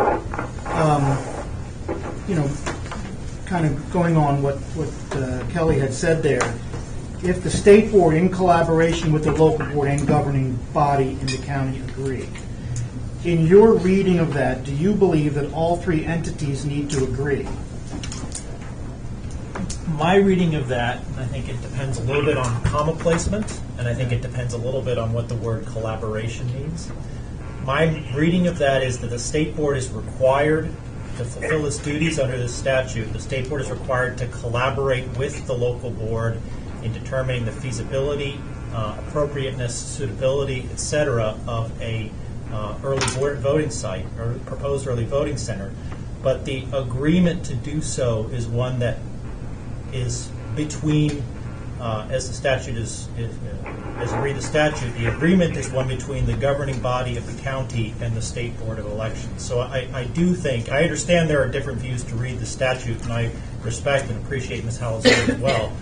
Speaker 7: Kind of going on what Kelly had said there. If the state board, in collaboration with the local board and governing body in the county, agree, in your reading of that, do you believe that all three entities need to agree?
Speaker 16: My reading of that, I think it depends a little bit on comma placement, and I think it depends a little bit on what the word collaboration means. My reading of that is that the state board is required to fulfill its duties under the statute. The state board is required to collaborate with the local board in determining the feasibility, appropriateness, suitability, etc. of a early voting site or proposed early voting center. But the agreement to do so is one that is between, as the statute as you read the statute, the agreement is one between the governing body of the county and the state board of elections. So I do think, I understand there are different views to read the statute, and I respect and appreciate Ms. Howell's view as well.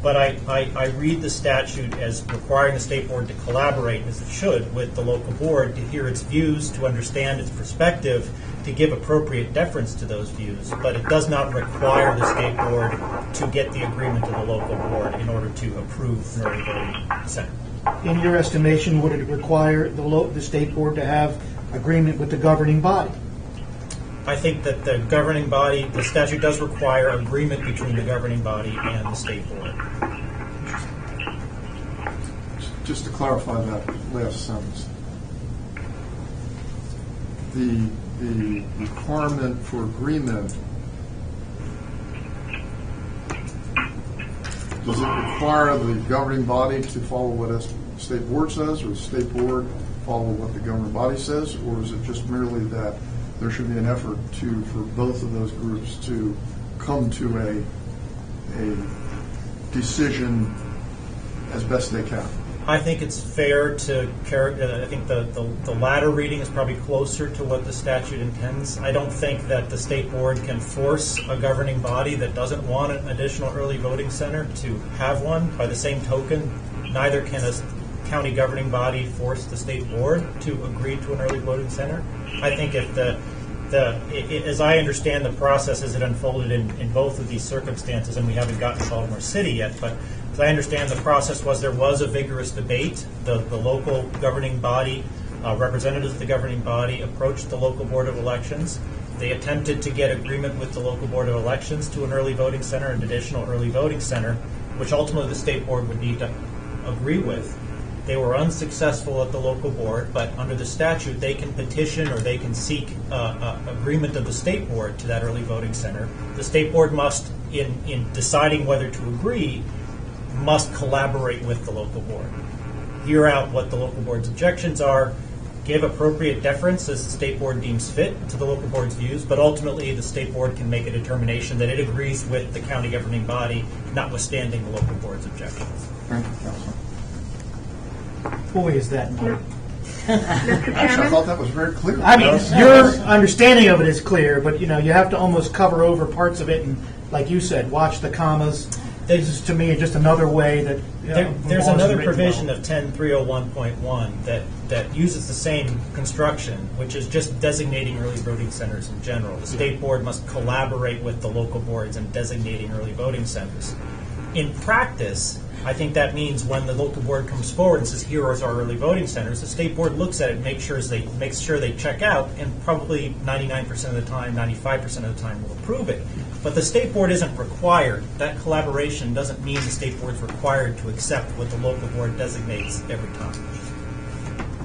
Speaker 16: But I read the statute as requiring the state board to collaborate, as it should, with the local board to hear its views, to understand its perspective, to give appropriate deference to those views. But it does not require the state board to get the agreement of the local board in order to approve an early voting center.
Speaker 7: In your estimation, would it require the state board to have agreement with the governing body?
Speaker 16: I think that the governing body, the statute does require agreement between the governing body and the state board.
Speaker 6: Just to clarify that last sentence, the requirement for agreement, does it require the governing body to follow what the state board says, or the state board follow what the governing body says, or is it just merely that there should be an effort for both of those groups to come to a decision as best they can?
Speaker 16: I think it's fair to I think the latter reading is probably closer to what the statute intends. I don't think that the state board can force a governing body that doesn't want an additional early voting center to have one. By the same token, neither can a county governing body force the state board to agree to an early voting center. I think if as I understand the process as it unfolded in both of these circumstances, and we haven't gotten to Baltimore City yet, but as I understand the process there was a vigorous debate. The local governing body, representatives of the governing body approached the local board of elections. They attempted to get agreement with the local board of elections to an early voting center, an additional early voting center, which ultimately the state board would need to agree with. They were unsuccessful at the local board, but under the statute, they can petition or they can seek agreement of the state board to that early voting center. The state board must, in deciding whether to agree, must collaborate with the local board. Hear out what the local board's objections are, give appropriate deference as the state board deems fit to the local board's views, but ultimately the state board can make a determination that it agrees with the county governing body, notwithstanding the local board's objections.
Speaker 6: Thank you, Councilman.
Speaker 7: Boy, is that not.
Speaker 6: Actually, I thought that was very clear.
Speaker 7: I mean, your understanding of it is clear, but you have to almost cover over parts of it, and like you said, watch the commas. This is to me just another way that
Speaker 16: there's another provision of 10301.1 that uses the same construction, which is just designating early voting centers in general. The state board must collaborate with the local boards in designating early voting centers. In practice, I think that means when the local board comes forward and says, here are our early voting centers, the state board looks at it and makes sure they check out, and probably 99% of the time, 95% of the time will approve it. But the state board isn't required. That collaboration doesn't mean the state board's required to accept what the local board designates every time.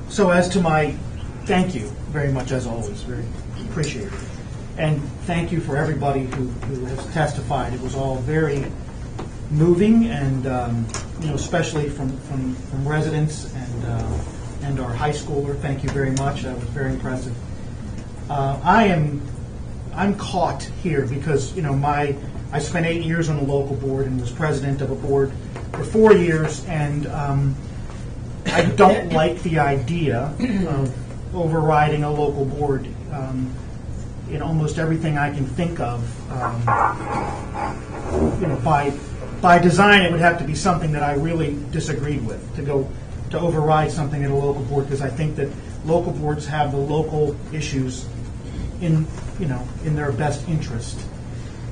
Speaker 7: So as to my thank you very much, as always, very appreciated. And thank you for everybody who has testified. It was all very moving, and especially from residents and our high schooler. Thank you very much. That was very impressive. I'm caught here because I spent 8 years on the local board and was president of a board for 4 years, and I don't like the idea of overriding a local board in almost everything I can think of. By design, it would have to be something that I really disagreed with to override something at a local board, because I think that local boards have the local issues in their best interest.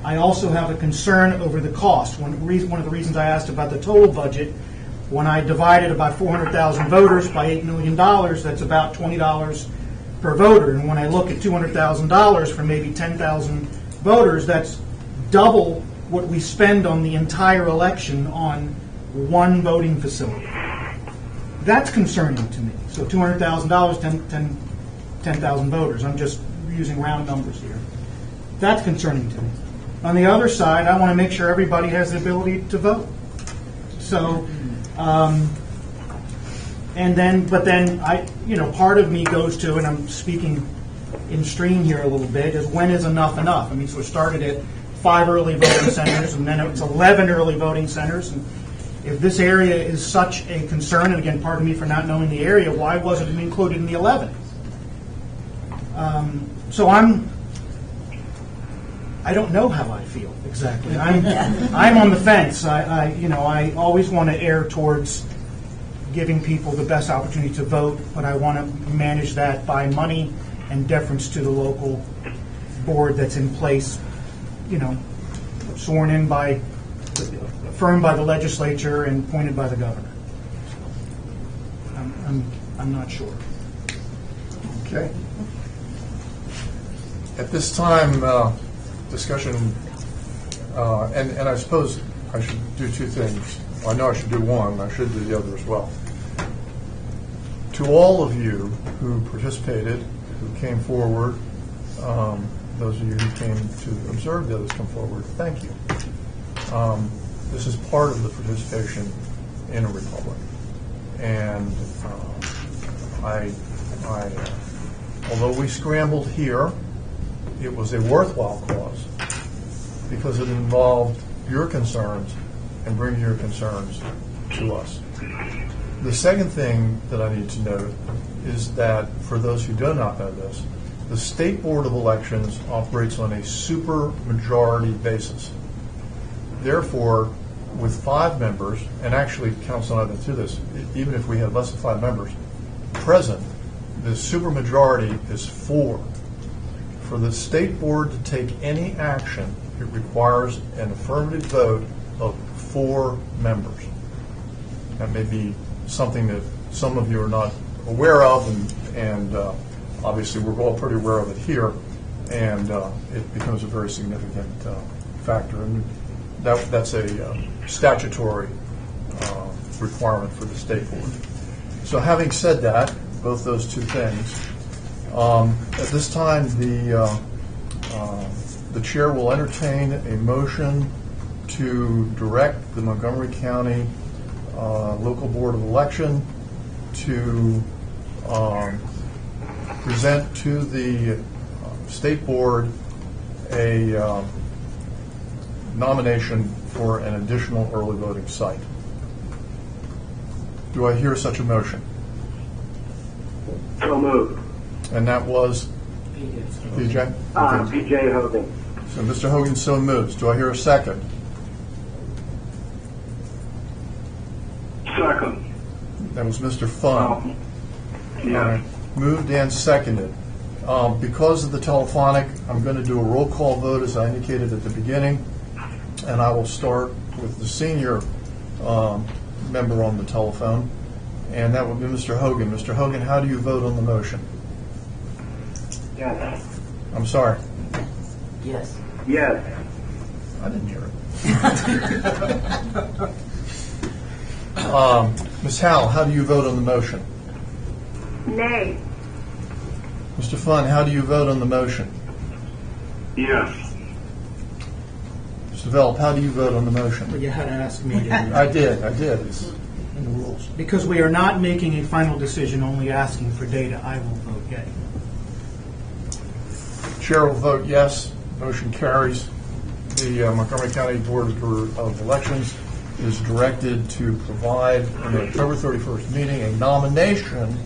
Speaker 7: I also have a concern over the cost. One of the reasons I asked about the total budget, when I divided about 400,000 voters by $8 million, that's about $20 per voter. And when I look at $200,000 for maybe 10,000 voters, that's double what we spend on the entire election on one voting facility. That's concerning to me. So $200,000, 10,000 voters. I'm just using round numbers here. That's concerning to me. On the other side, I want to make sure everybody has the ability to vote. So, but then part of me goes to, and I'm speaking in stream here a little bit, is when is enough enough? I mean, so it started at 5 early voting centers, and then it's 11 early voting centers. And if this area is such a concern, and again, pardon me for not knowing the area, why wasn't it included in the 11? So I don't know how I feel exactly. I'm on the fence. I always want to err towards giving people the best opportunity to vote, but I want to manage that by money and deference to the local board that's in place, sworn in by, affirmed by the legislature and appointed by the governor. I'm not sure.
Speaker 6: Okay. At this time, discussion, and I suppose I should do two things. Well, I know I should do one. I should do the other as well. To all of you who participated, who came forward, those of you who came to observe the others come forward, thank you. This is part of the participation in a republic. And although we scrambled here, it was a worthwhile cause because it involved your concerns and bringing your concerns to us. The second thing that I need to note is that for those who do not know this, the State Board of Elections operates on a super majority basis. Therefore, with 5 members, and actually Council and I went through this, even if we had less than 5 members present, the supermajority is 4. For the State Board to take any action, it requires an affirmative vote of 4 members. That may be something that some of you are not aware of, and obviously we're all pretty aware of it here, and it becomes a very significant factor. And that's a statutory requirement for the State Board. So having said that, both those two things, at this time, the chair will entertain a motion to direct the Montgomery County Local Board of Election to present to the State Board a nomination for an additional early voting site. Do I hear such a motion?
Speaker 10: So moved.
Speaker 6: And that was PJ?
Speaker 10: PJ Hogan.
Speaker 6: So Mr. Hogan so moves. Do I hear a second?
Speaker 1: Second.
Speaker 6: That was Mr. Fun.
Speaker 1: Yeah.
Speaker 6: All right. Moved and seconded. Because of the telephonic, I'm going to do a roll call vote as I indicated at the beginning, and I will start with the senior member on the telephone, and that will be Mr. Hogan. Mr. Hogan, how do you vote on the motion?
Speaker 10: Yes.
Speaker 6: I'm sorry.
Speaker 10: Yes. Yes.
Speaker 6: I didn't hear it. Ms. Howell, how do you vote on the motion?
Speaker 2: Nay.
Speaker 6: Mr. Fun, how do you vote on the motion?
Speaker 1: Yes.
Speaker 6: Mr. Velp, how do you vote on the motion?
Speaker 7: Well, you had to ask me.
Speaker 6: I did. It's in the rules.
Speaker 7: Because we are not making a final decision, only asking for data, I will vote yea.
Speaker 6: Chair will vote yes. Motion carries. The Montgomery County Board of Elections is directed to provide in the October 31st meeting a nomination,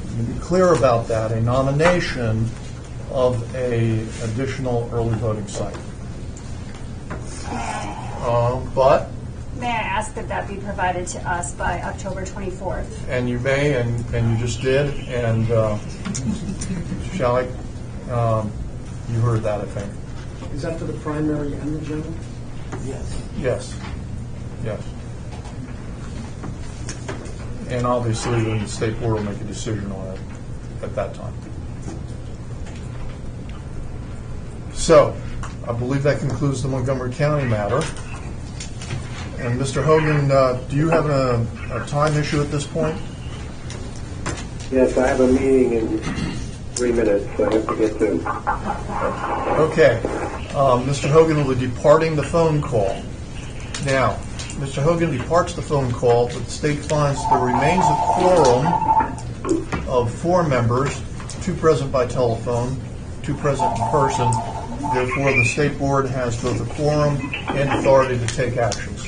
Speaker 6: to be clear about that, a nomination of a additional early voting site. But
Speaker 4: May I ask that that be provided to us by October 24th?
Speaker 6: and you may, and you just did, and shall I? You heard that, I think.
Speaker 9: Is that for the primary and the general?
Speaker 6: Yes. Yes. And obviously, then the state board will make a decision on it at that time. So, I believe that concludes the Montgomery County matter. And Mr. Hogan, do you have a time issue at this point?
Speaker 10: Yes, I have a meeting in 3 minutes, so I have to get to.
Speaker 6: Okay. Mr. Hogan will be departing the phone call. Now, Mr. Hogan departs the phone call, but the state finds there remains a quorum of 4 members, 2 present by telephone, 2 present in person. Therefore, the state board has both a quorum and authority to take actions.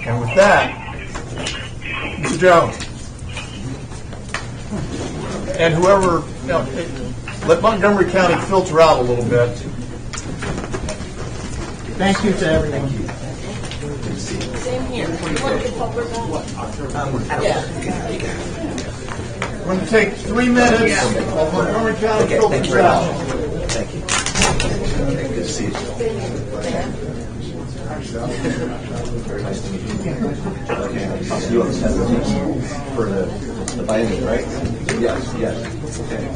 Speaker 6: And with that, Mr. Jones, and whoever, let Montgomery County filter out a little bit.
Speaker 7: Thank you to everyone.
Speaker 8: Same here.
Speaker 6: We're going to take 3 minutes of Montgomery County filter out.
Speaker 5: Thank you. Good to see you. Very nice to meet you. Okay, I'll see you on the 7th for the biennial, right? Yes.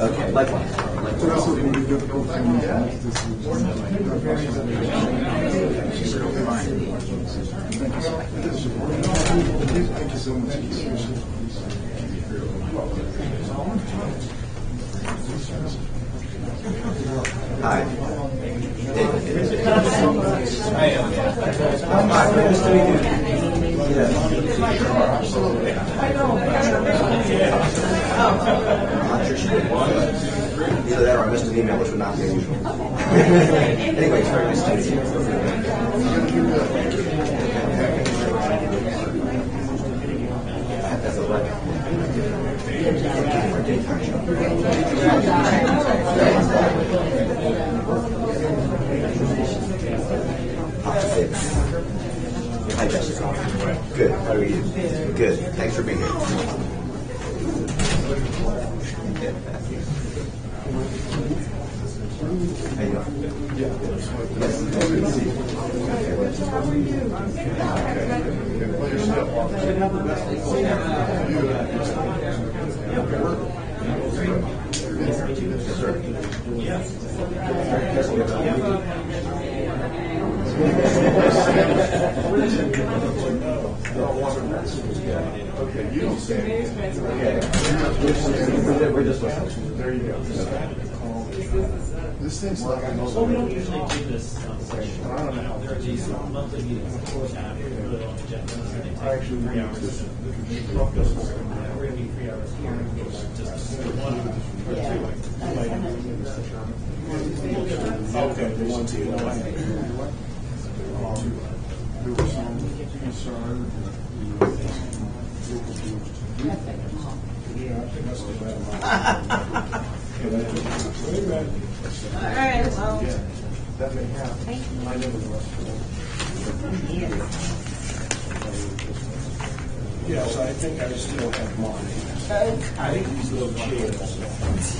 Speaker 5: Okay, likewise.
Speaker 9: Thank you so much.
Speaker 5: Hi. Either that or I missed an email, which would not be unusual. Anyway, it's very nice to meet you. That's a letter. Hi, Jessica. Good. How are you? Good. Thanks for being here. How you doing?
Speaker 6: Okay, you don't say anything.
Speaker 5: We're just listening.
Speaker 6: There you go. This thing's like I know.
Speaker 16: So we don't usually do this
Speaker 6: I don't know how.
Speaker 16: there are these monthly meetings, of course, after we put it on the agenda. So they take
Speaker 6: I actually
Speaker 16: 3 hours.
Speaker 6: this.
Speaker 16: We're going to be 3 hours here, just 1 or 2.
Speaker 6: Okay, the ones you know. There was some concern.
Speaker 8: All right, well.
Speaker 6: That may happen. I never know. Yes, I think I still have mine. I think these little chairs.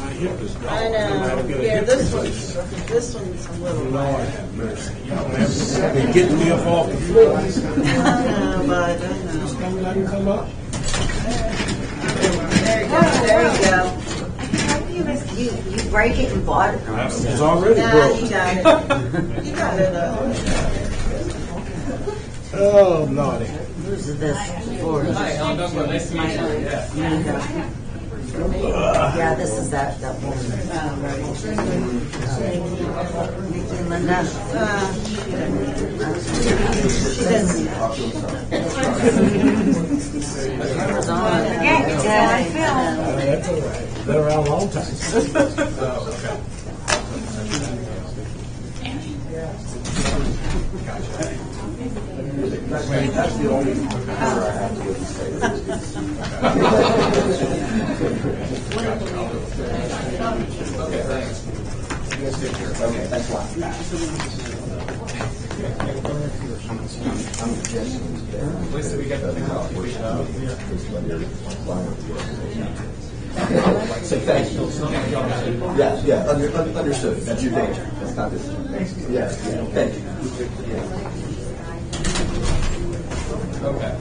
Speaker 6: My hip is gone.
Speaker 8: I know. Yeah, this one's a little.
Speaker 6: Lord have mercy. They're getting me up off the floor.
Speaker 8: I know, bud. I know.
Speaker 6: I can come up.
Speaker 8: There you go. There you go. You break it and bought it.
Speaker 6: It's already
Speaker 8: Nah,
Speaker 6: broke.
Speaker 8: you got it. You got it.
Speaker 6: Oh, Lordy.
Speaker 8: Who's this for?
Speaker 14: Hi, nice to meet you.
Speaker 8: Yeah, this is that woman. Linda. She doesn't. Yeah, I feel.
Speaker 6: That's all right. Been around a long time. That's the only number I have to give
Speaker 12: Okay, thanks. Okay, thanks a lot. Listen, we got the thing off.
Speaker 5: Say thank you. Yeah, understood. That's your danger. That's not this. Yeah, thank you.
Speaker 12: Okay.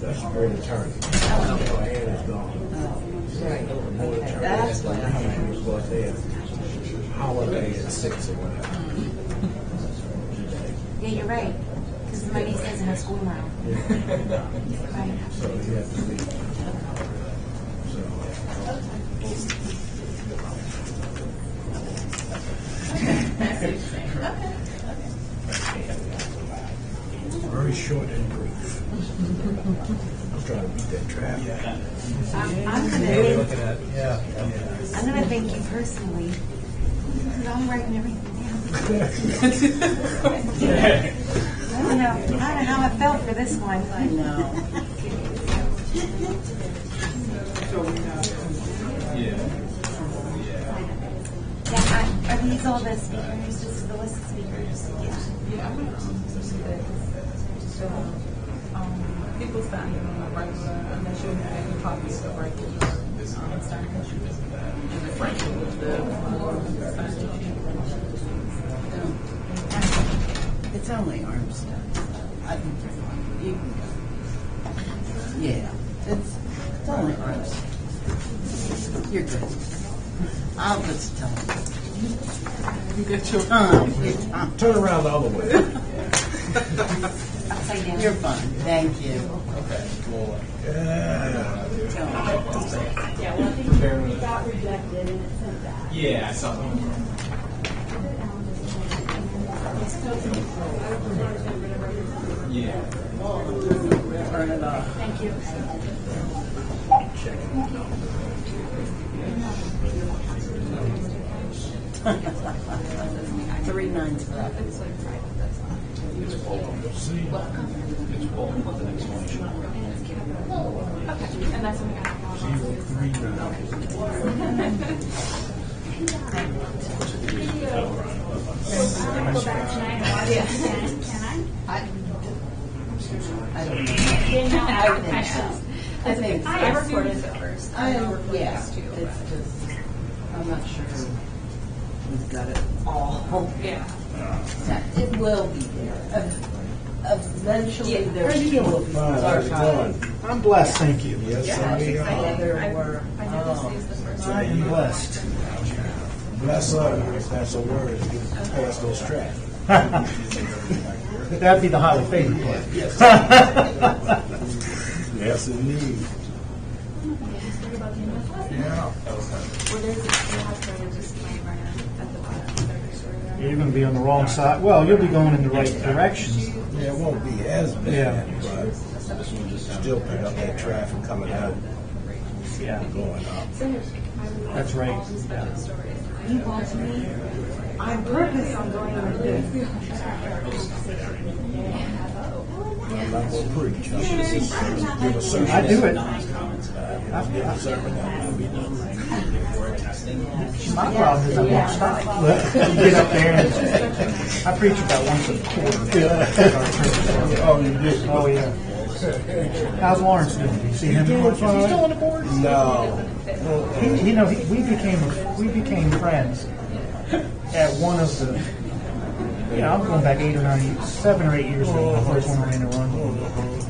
Speaker 6: That's a great attorney. Diane is gone.
Speaker 8: That's why
Speaker 6: Holiday at 6 or whatever.
Speaker 17: Yeah, you're right. Because my niece is in her school now. Right.
Speaker 6: So he had to leave. Very short and brief. I'm trying to beat that traffic.
Speaker 17: I'm gonna thank you personally. Because I'm writing everything down. I don't know how I felt for this one.
Speaker 8: I know.
Speaker 17: Yeah, are these all the speakers? This is the list of speakers.
Speaker 13: People standing on a regular, and they shouldn't have any copies of regular.
Speaker 8: It's only arms. I think you can go. Yeah, it's only arms. You're good. I'll just tell them. You get your time.
Speaker 6: Turn around the other way.
Speaker 17: Upside down.
Speaker 8: You're fine. Thank you.
Speaker 12: Okay, cool.
Speaker 6: Yeah.
Speaker 4: Yeah, well, I think we got rejected and it sent that.
Speaker 12: Yeah, I saw that. Yeah.
Speaker 8: Turn it off.
Speaker 4: Thank you.
Speaker 8: Three nines.
Speaker 6: It's full. See? It's full. The next one.
Speaker 4: And that's what we got.
Speaker 8: 3 I don't know.
Speaker 4: I think I recorded it first.
Speaker 8: Yeah, it's just, I'm not sure we've got it all.
Speaker 4: Yeah.
Speaker 8: It will be there. Eventually, there
Speaker 6: How you doing?
Speaker 8: will be.
Speaker 6: Fine. How's it going?
Speaker 7: I'm blessed, thank you.
Speaker 6: Yes,
Speaker 8: Yeah,
Speaker 6: I
Speaker 8: there were.
Speaker 4: I know this is the first
Speaker 7: I am blessed.
Speaker 18: Bless her, if that's a word, get past those tracks.
Speaker 7: That'd be the highly favored part.
Speaker 18: Yes. Yes, indeed. Yeah.
Speaker 7: You're going to be on the wrong side. Well, you'll be going in the right direction.
Speaker 18: Yeah, it won't be as bad,
Speaker 7: Yeah.
Speaker 18: but still pick up that traffic coming out.
Speaker 7: Yeah.
Speaker 18: Going up.
Speaker 7: That's right.
Speaker 17: You want me? On purpose, I'm going like this.
Speaker 18: I'm not going to preach. I'm just give a sermon.
Speaker 7: I do it.
Speaker 18: Give a sermon that will be done right.
Speaker 7: My problem is I won't stop. You get up there and I preach about once a quarter.
Speaker 18: Oh, you did?
Speaker 7: Oh, yeah. How's Lawrence doing? You see him? He's still on the board?
Speaker 18: No.
Speaker 7: We became friends at one of the. I'm going back 7 or 8 years ago. The first one I ran a run. We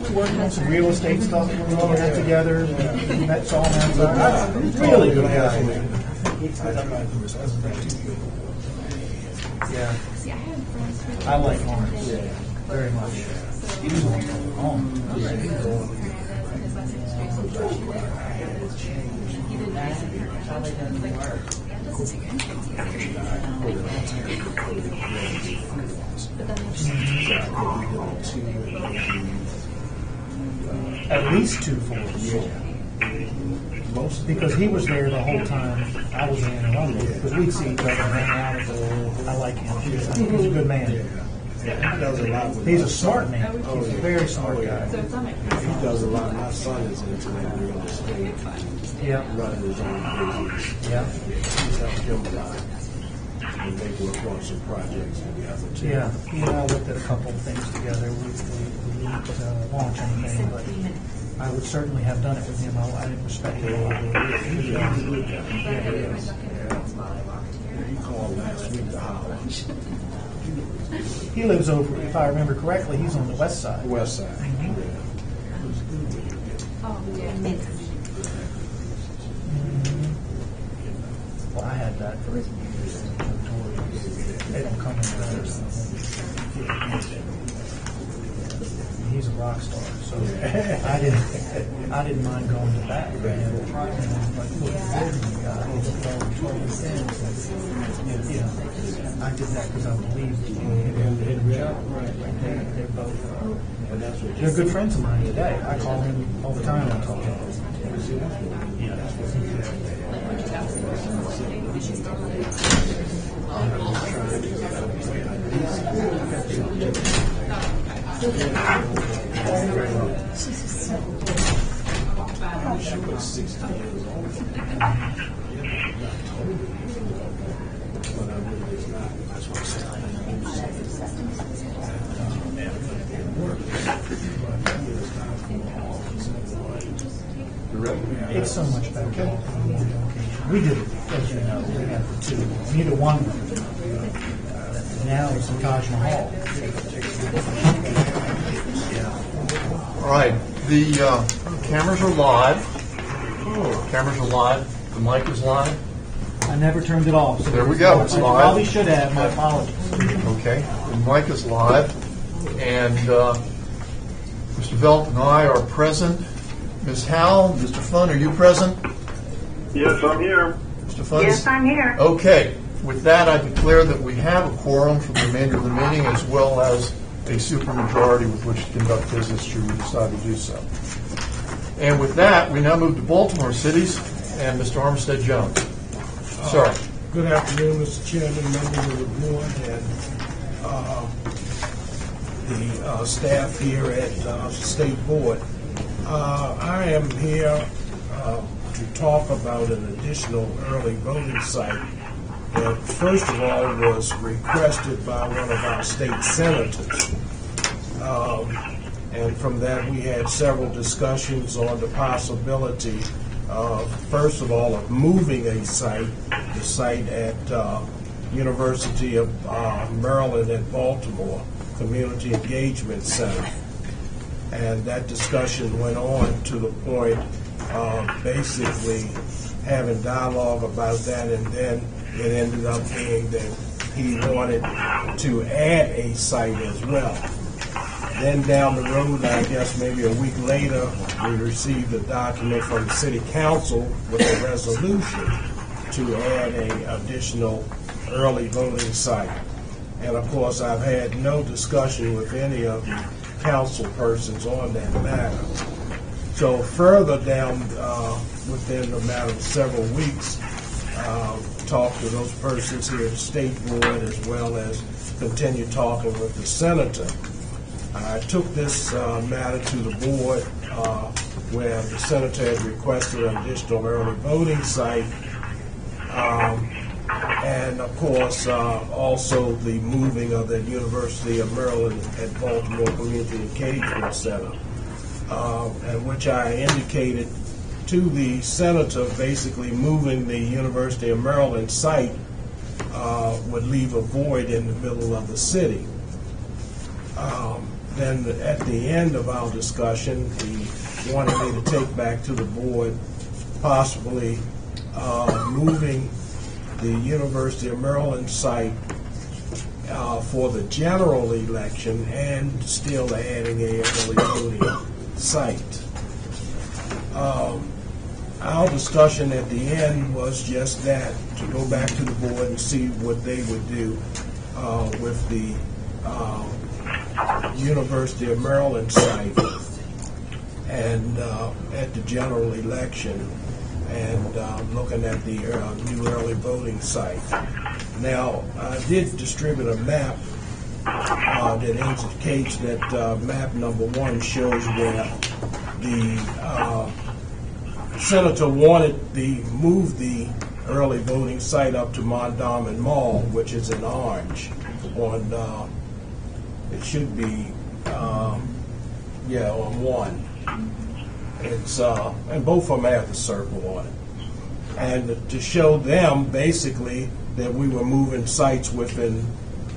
Speaker 7: were working on some real estate stuff. We were all there together. We met Saul outside. Really good guy. Yeah. I like Lawrence very much. He was on at least 2 4s. Because he was there the whole time I was in London. Because we'd see each other and hang out. I like him. He's a good man. He's a smart man. He's a very smart guy.
Speaker 18: He does a lot. My son is into that real estate.
Speaker 7: Yeah.
Speaker 18: Running his own business.
Speaker 7: Yeah.
Speaker 18: He's helped him a lot. And they work on some projects together too.
Speaker 7: Yeah. He and I looked at a couple of things together. We didn't launch anything, but I would certainly have done it with him. I didn't respect him a lot.
Speaker 18: He called last week to holler.
Speaker 7: He lives over, if I remember correctly, he's on the west side.
Speaker 18: West side.
Speaker 7: Well, I had that for years. They don't come in there. He's a rock star, so I didn't mind going to bat for him. I did that because I believed in him. They're both. They're good friends of mine today. I call him all the time. I talk to him.
Speaker 18: She was 60 years old. But I really is not. That's what I'm saying.
Speaker 7: It's so much better. We did it, as you know. We had the two. Neither one. Now it's the Taj Mahal.
Speaker 6: All right, the cameras are live. Cameras are live. The mic is live.
Speaker 7: I never turned it off. So
Speaker 6: There we go. It's
Speaker 7: I
Speaker 6: live.
Speaker 7: probably should have. My apologies.
Speaker 6: Okay, the mic is live, and Mr. Velt and I are present. Ms. Howell, Mr. Funn, are you present?
Speaker 1: Yes, I'm here.
Speaker 6: Mr. Funn?
Speaker 2: Yes, I'm here.
Speaker 6: Okay. With that, I declare that we have a quorum for the remainder of the meeting, as well as a supermajority with which to conduct business should we decide to do so. And with that, we now move to Baltimore cities and Mr. Armistead Jones. Sir.
Speaker 18: Good afternoon, Mr. Chairman, members of the board, and the staff here at State Board. I am here to talk about an additional early voting site that, first of all, was requested by one of our state senators. And from that, we had several discussions on the possibility of, first of all, of moving a site, the site at University of Maryland at Baltimore, Community Engagement Center. And that discussion went on to the point of basically having dialogue about that, and then it ended up being that he wanted to add a site as well. Then down the road, I guess maybe a week later, we received a document from the city council with a resolution to add an additional early voting site. And of course, I've had no discussion with any of the council persons on that matter. So further down, within a matter of several weeks, talked to those persons here at the State Board as well as continue talking with the senator. I took this matter to the board where the senator had requested an additional early voting site, and of course also the moving of the University of Maryland at Baltimore Community Engagement Center, and which I indicated to the senator basically moving the University of Maryland site would leave a void in the middle of the city. Then at the end of our discussion, he wanted me to take back to the board possibly moving the University of Maryland site for the general election and still adding a early voting site. Our discussion at the end was just that, to go back to the board and see what they would do with the University of Maryland site and at the general election, and looking at the new early voting site. Now, I did distribute a map that indicates that map number 1 shows where the senator wanted the move the early voting site up to Montgomery Mall, which is in orange. On it should be on 1. It's and both of them have the circle on it, and to show them basically that we were moving sites within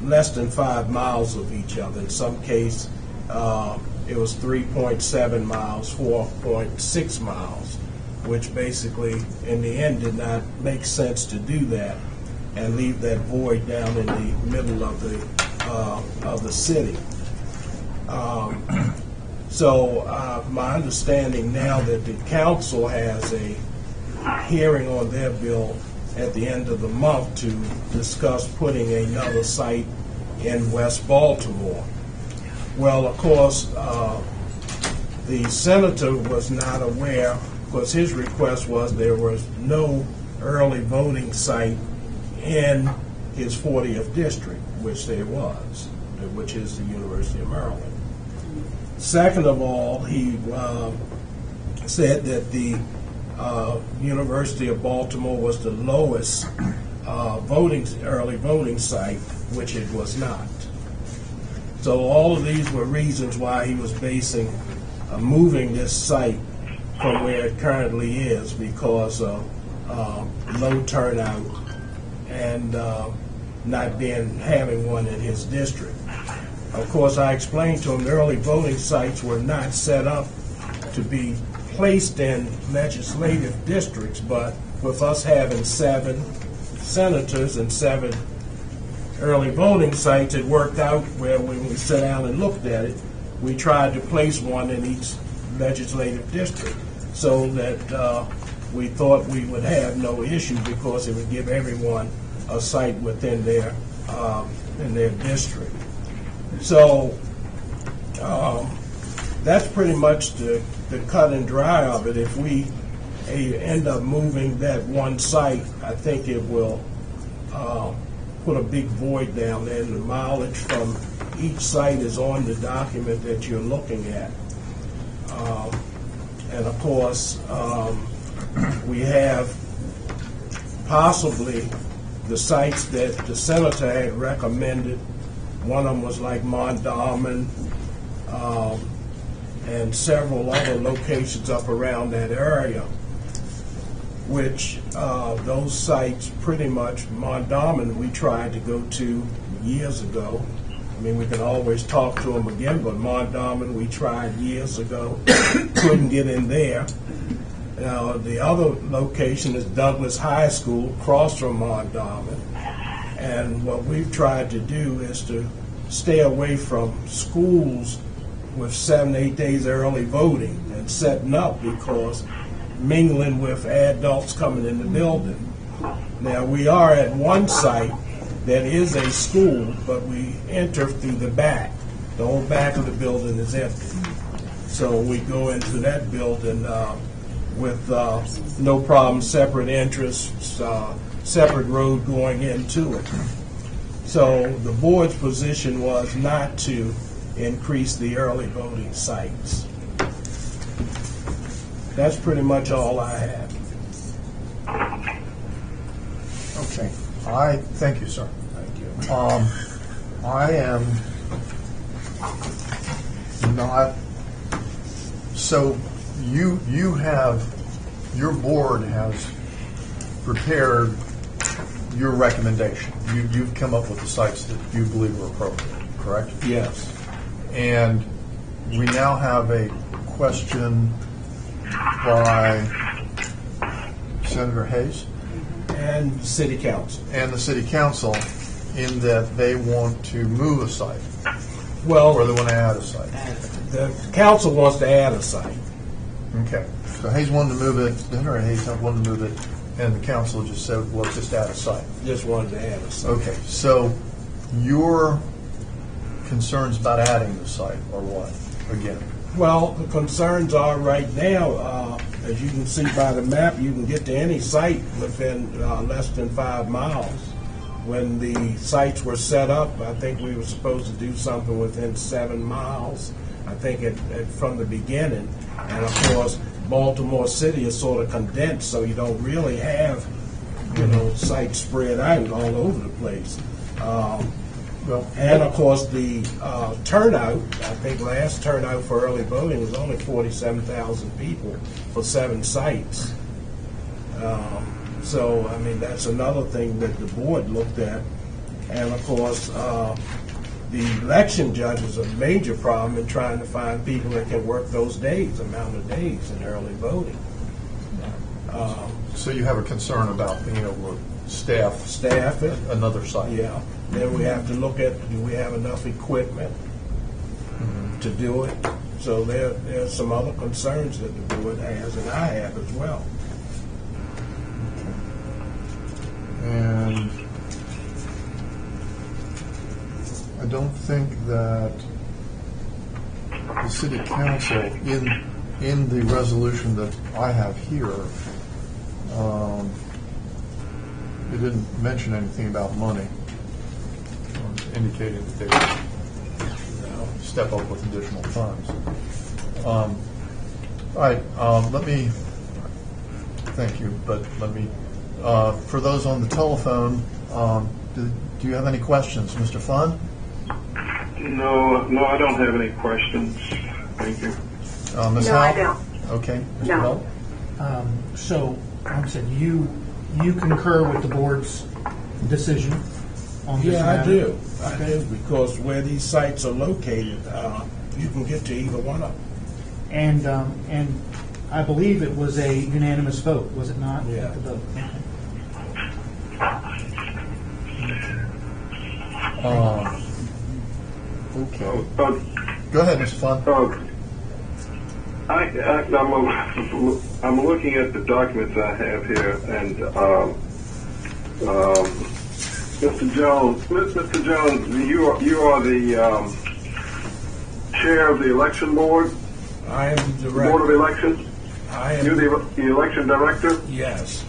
Speaker 18: less than 5 miles of each other. In some case, it was 3.7 miles, 4.6 miles, which basically, in the end, did not make sense to do that and leave that void down in the middle of the city. So my understanding now that the council has a hearing on their bill at the end of the month to discuss putting another site in West Baltimore. Well, of course, the senator was not aware, because his request was there was no early voting site in his 40th district, which there was, which is the University of Maryland. Second of all, he said that the University of Baltimore was the lowest early voting site, which it was not. So all of these were reasons why he was basing moving this site from where it currently is, because of low turnout and not having one in his district. Of course, I explained to him the early voting sites were not set up to be placed in legislative districts, but with us having 7 senators and 7 early voting sites, it worked out where when we sat down and looked at it, we tried to place one in each legislative district so that we thought we would have no issue, because it would give everyone a site within their district. So that's pretty much the cut and dry of it. If we end up moving that one site, I think it will put a big void down there. And the mileage from each site is on the document that you're looking at. And of course, we have possibly the sites that the senator had recommended. One of them was like Montgomery, and several other locations up around that area, which those sites pretty much, Montgomery we tried to go to years ago. I mean, we can always talk to them again, but Montgomery we tried years ago, couldn't get in there. The other location is Douglas High School, across from Montgomery. And what we've tried to do is to stay away from schools with 7, 8 days early voting and setting up, because mingling with adults coming in the building. Now, we are at one site that is a school, but we enter through the back. The whole back of the building is empty. So we go into that building with no problem, separate entrance, separate road going into it. So the board's position was not to increase the early voting sites. That's pretty much all I have.
Speaker 6: Okay. Thank you, sir.
Speaker 18: Thank you.
Speaker 6: I am not, so you have, your board has prepared your recommendation. You've come up with the sites that you believe are appropriate, correct?
Speaker 18: Yes.
Speaker 6: And we now have a question by Senator Hayes
Speaker 18: and City Council.
Speaker 6: And the City Council, in that they want to move a site.
Speaker 18: Well,
Speaker 6: or they want to add a site.
Speaker 18: The council wants to add a site.
Speaker 6: Okay. So Hayes wanted to move it, Senator Hayes wanted to move it, and the council just said, well, just add a site.
Speaker 18: Just wanted to add a site.
Speaker 6: Okay. So your concerns about adding the site are what, again?
Speaker 18: Well, the concerns are right now, as you can see by the map, you can get to any site within less than 5 miles. When the sites were set up, I think we were supposed to do something within 7 miles, I think from the beginning. And of course, Baltimore City is sort of condensed, so you don't really have, sites spread out all over the place. And of course, the turnout, I think last turnout for early voting was only 47,000 people for 7 sites. So, I mean, that's another thing that the board looked at. And of course, the election judge is a major problem in trying to find people that can work those days, amount of days in early voting.
Speaker 6: So you have a concern about being able to staff
Speaker 18: it,
Speaker 6: another site?
Speaker 18: Yeah. Then we have to look at, do we have enough equipment to do it? So there's some other concerns that the board has, and I have as well.
Speaker 6: And I don't think that the city council, in the resolution that I have here, it didn't mention anything about money, indicating that they would step up with additional funds. All right, let me, thank you, but let me, for those on the telephone, do you have any questions, Mr. Fund?
Speaker 1: No, I don't have any questions. Thank you.
Speaker 6: Ms.
Speaker 2: No,
Speaker 6: Howe?
Speaker 2: I don't.
Speaker 6: Okay. Mr.
Speaker 2: No.
Speaker 6: Bell?
Speaker 7: So, like I said, you concur with the board's decision on this
Speaker 18: Yeah,
Speaker 7: matter?
Speaker 18: I do, because where these sites are located, you can get to either one of them.
Speaker 7: And I believe it was a unanimous vote, was it not?
Speaker 18: Yeah.
Speaker 7: At the vote.
Speaker 6: Okay. Go ahead, Mr. Fund.
Speaker 1: I'm looking at the documents I have here, and Mr. Jones, you are the chair of the election board.
Speaker 18: I am the director.
Speaker 1: Board of Elections. You're the election director.
Speaker 18: Yes.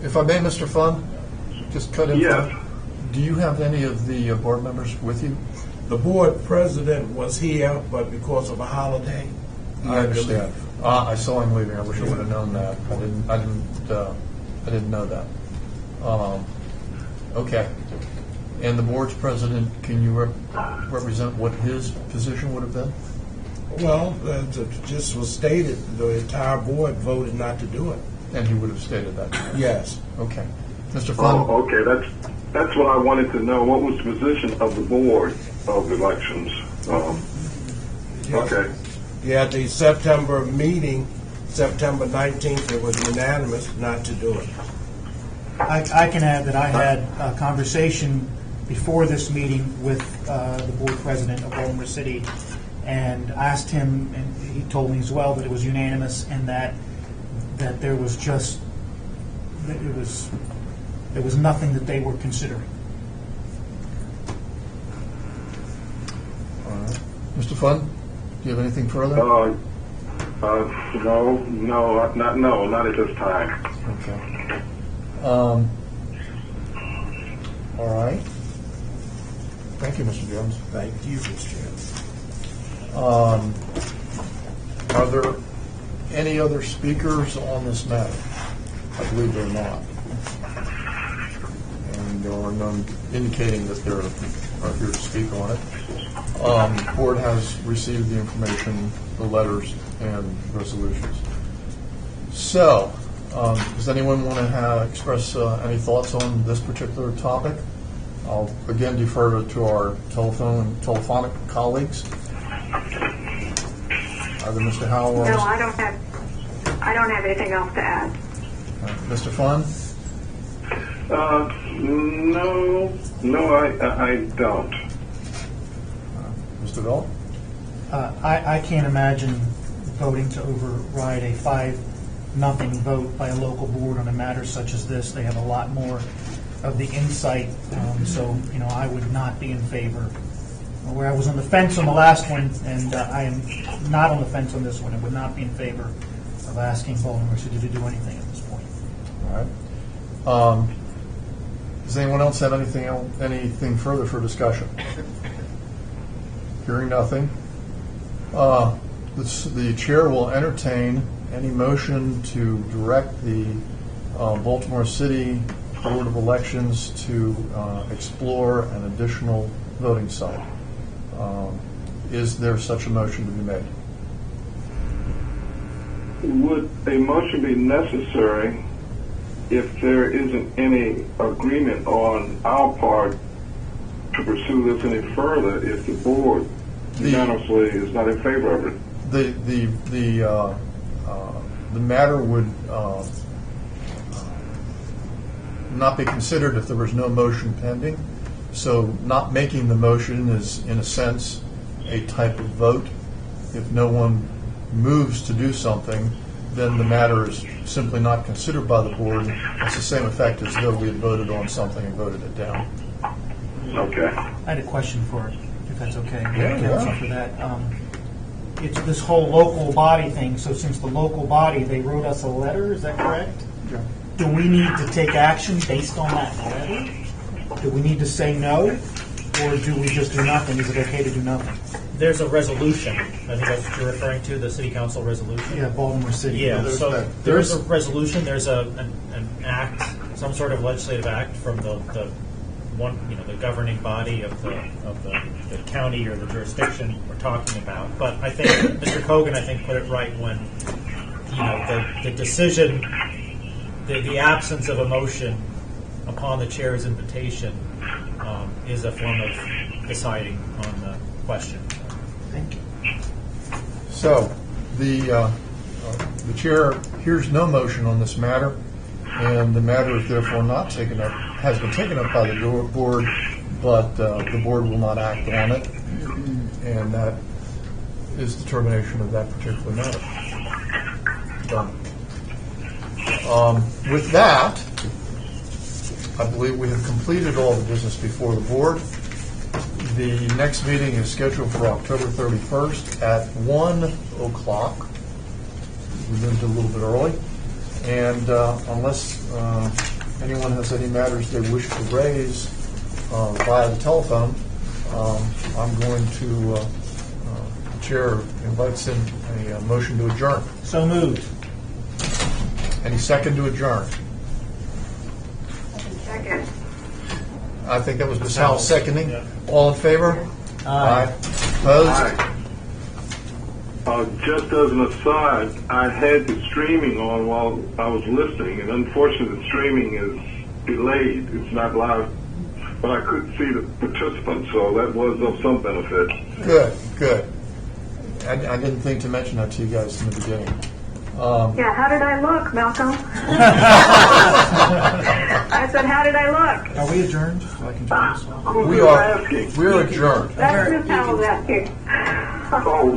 Speaker 6: If I may, Mr. Fund, just cut in.
Speaker 1: Yes.
Speaker 6: Do you have any of the board members with you?
Speaker 18: The board president was here, but because of a holiday,
Speaker 6: I understand. I saw him leaving. I wish I would have known that. I didn't know that. Okay. And the board's president, can you represent what his position would have been?
Speaker 18: Well, it just was stated, the entire board voted not to do it.
Speaker 6: And he would have stated that?
Speaker 18: Yes.
Speaker 6: Okay. Mr. Fund?
Speaker 1: Oh, okay. That's what I wanted to know. What was the position of the board of elections? Okay.
Speaker 18: Yeah, the September meeting, September 19th, it was unanimous not to do it.
Speaker 7: I can add that I had a conversation before this meeting with the board president of Baltimore City and asked him, and he told me as well that it was unanimous and that there was just, that there was nothing that they were considering.
Speaker 6: All right. Mr. Funn, do you have anything further?
Speaker 1: No, not at this time.
Speaker 6: Okay. All right. Thank you, Mr. Jones.
Speaker 18: Thank you, Mr. Chairman.
Speaker 6: Are there any other speakers on this matter? I believe there are not. And there are none indicating that they are here to speak on it. The board has received the information, the letters, and resolutions. So, does anyone want to express any thoughts on this particular topic? I'll again defer to our telephonic colleagues. Either Mr. Howell or
Speaker 2: No, I don't have anything else to add.
Speaker 6: Mr. Funn?
Speaker 1: No, I don't.
Speaker 6: Mr. Bell?
Speaker 7: I can't imagine voting to override a 5-0 vote by a local board on a matter such as this. They have a lot more of the insight, so I would not be in favor. Where I was on the fence on the last one, and I am not on the fence on this one. I would not be in favor of asking Baltimore City to do anything at this point.
Speaker 6: All right. Does anyone else have anything further for discussion? Hearing nothing. The chair will entertain any motion to direct the Baltimore City Board of Elections to explore an additional voting site. Is there such a motion to be made?
Speaker 1: Would a motion be necessary if there isn't any agreement on our part to pursue this any further, if the board unanimously is not in favor of it?
Speaker 6: The matter would not be considered if there was no motion pending. So not making the motion is, in a sense, a type of vote. If no one moves to do something, then the matter is simply not considered by the board. It's the same effect as though we had voted on something and voted it down.
Speaker 1: Okay.
Speaker 7: I had a question for it, if that's okay.
Speaker 6: Yeah.
Speaker 7: For that. It's this whole local body thing. So since the local body, they wrote us a letter, is that correct?
Speaker 6: Yeah.
Speaker 7: Do we need to take action based on that letter? Do we need to say no? Or do we just do nothing? Is it okay to do nothing?
Speaker 16: There's a resolution. I think that's what you're referring to, the city council resolution.
Speaker 7: Yeah, Baltimore City.
Speaker 16: Yeah, so there's a
Speaker 7: there's
Speaker 16: resolution. There's an act, some sort of legislative act from the governing body of the county or the jurisdiction we're talking about. But I think Mr. Kogan, put it right when the decision, the absence of a motion upon the chair's invitation is a form of deciding on the question.
Speaker 7: Thank you.
Speaker 6: So the chair hears no motion on this matter, and the matter is therefore not taken up. Has been taken up by the board, but the board will not act on it, and that is the termination of that particular matter. Done. With that, I believe we have completed all the business before the board. The next meeting is scheduled for October 31st at 1 o'clock. We moved a little bit early. And unless anyone has any matters they wish to raise via the telephone, I'm going to, the chair invites in a motion to adjourn.
Speaker 7: So moved.
Speaker 6: Any second to adjourn?
Speaker 2: Second.
Speaker 6: I think that was Ms. Howell seconding. Yeah. All in favor?
Speaker 7: Aye.
Speaker 6: Opposed?
Speaker 1: Just as an aside, I had the streaming on while I was listening, and unfortunately the streaming is delayed. It's not live, but I could see the participants, so that was of some benefit.
Speaker 6: Good. I didn't think to mention that to you guys in the beginning.
Speaker 2: Yeah, how did I look, Malcolm? I said, how did I look?
Speaker 7: Are we adjourned? So I can join this one?
Speaker 6: We are adjourned.
Speaker 2: That's just how I was asking.
Speaker 1: Oh.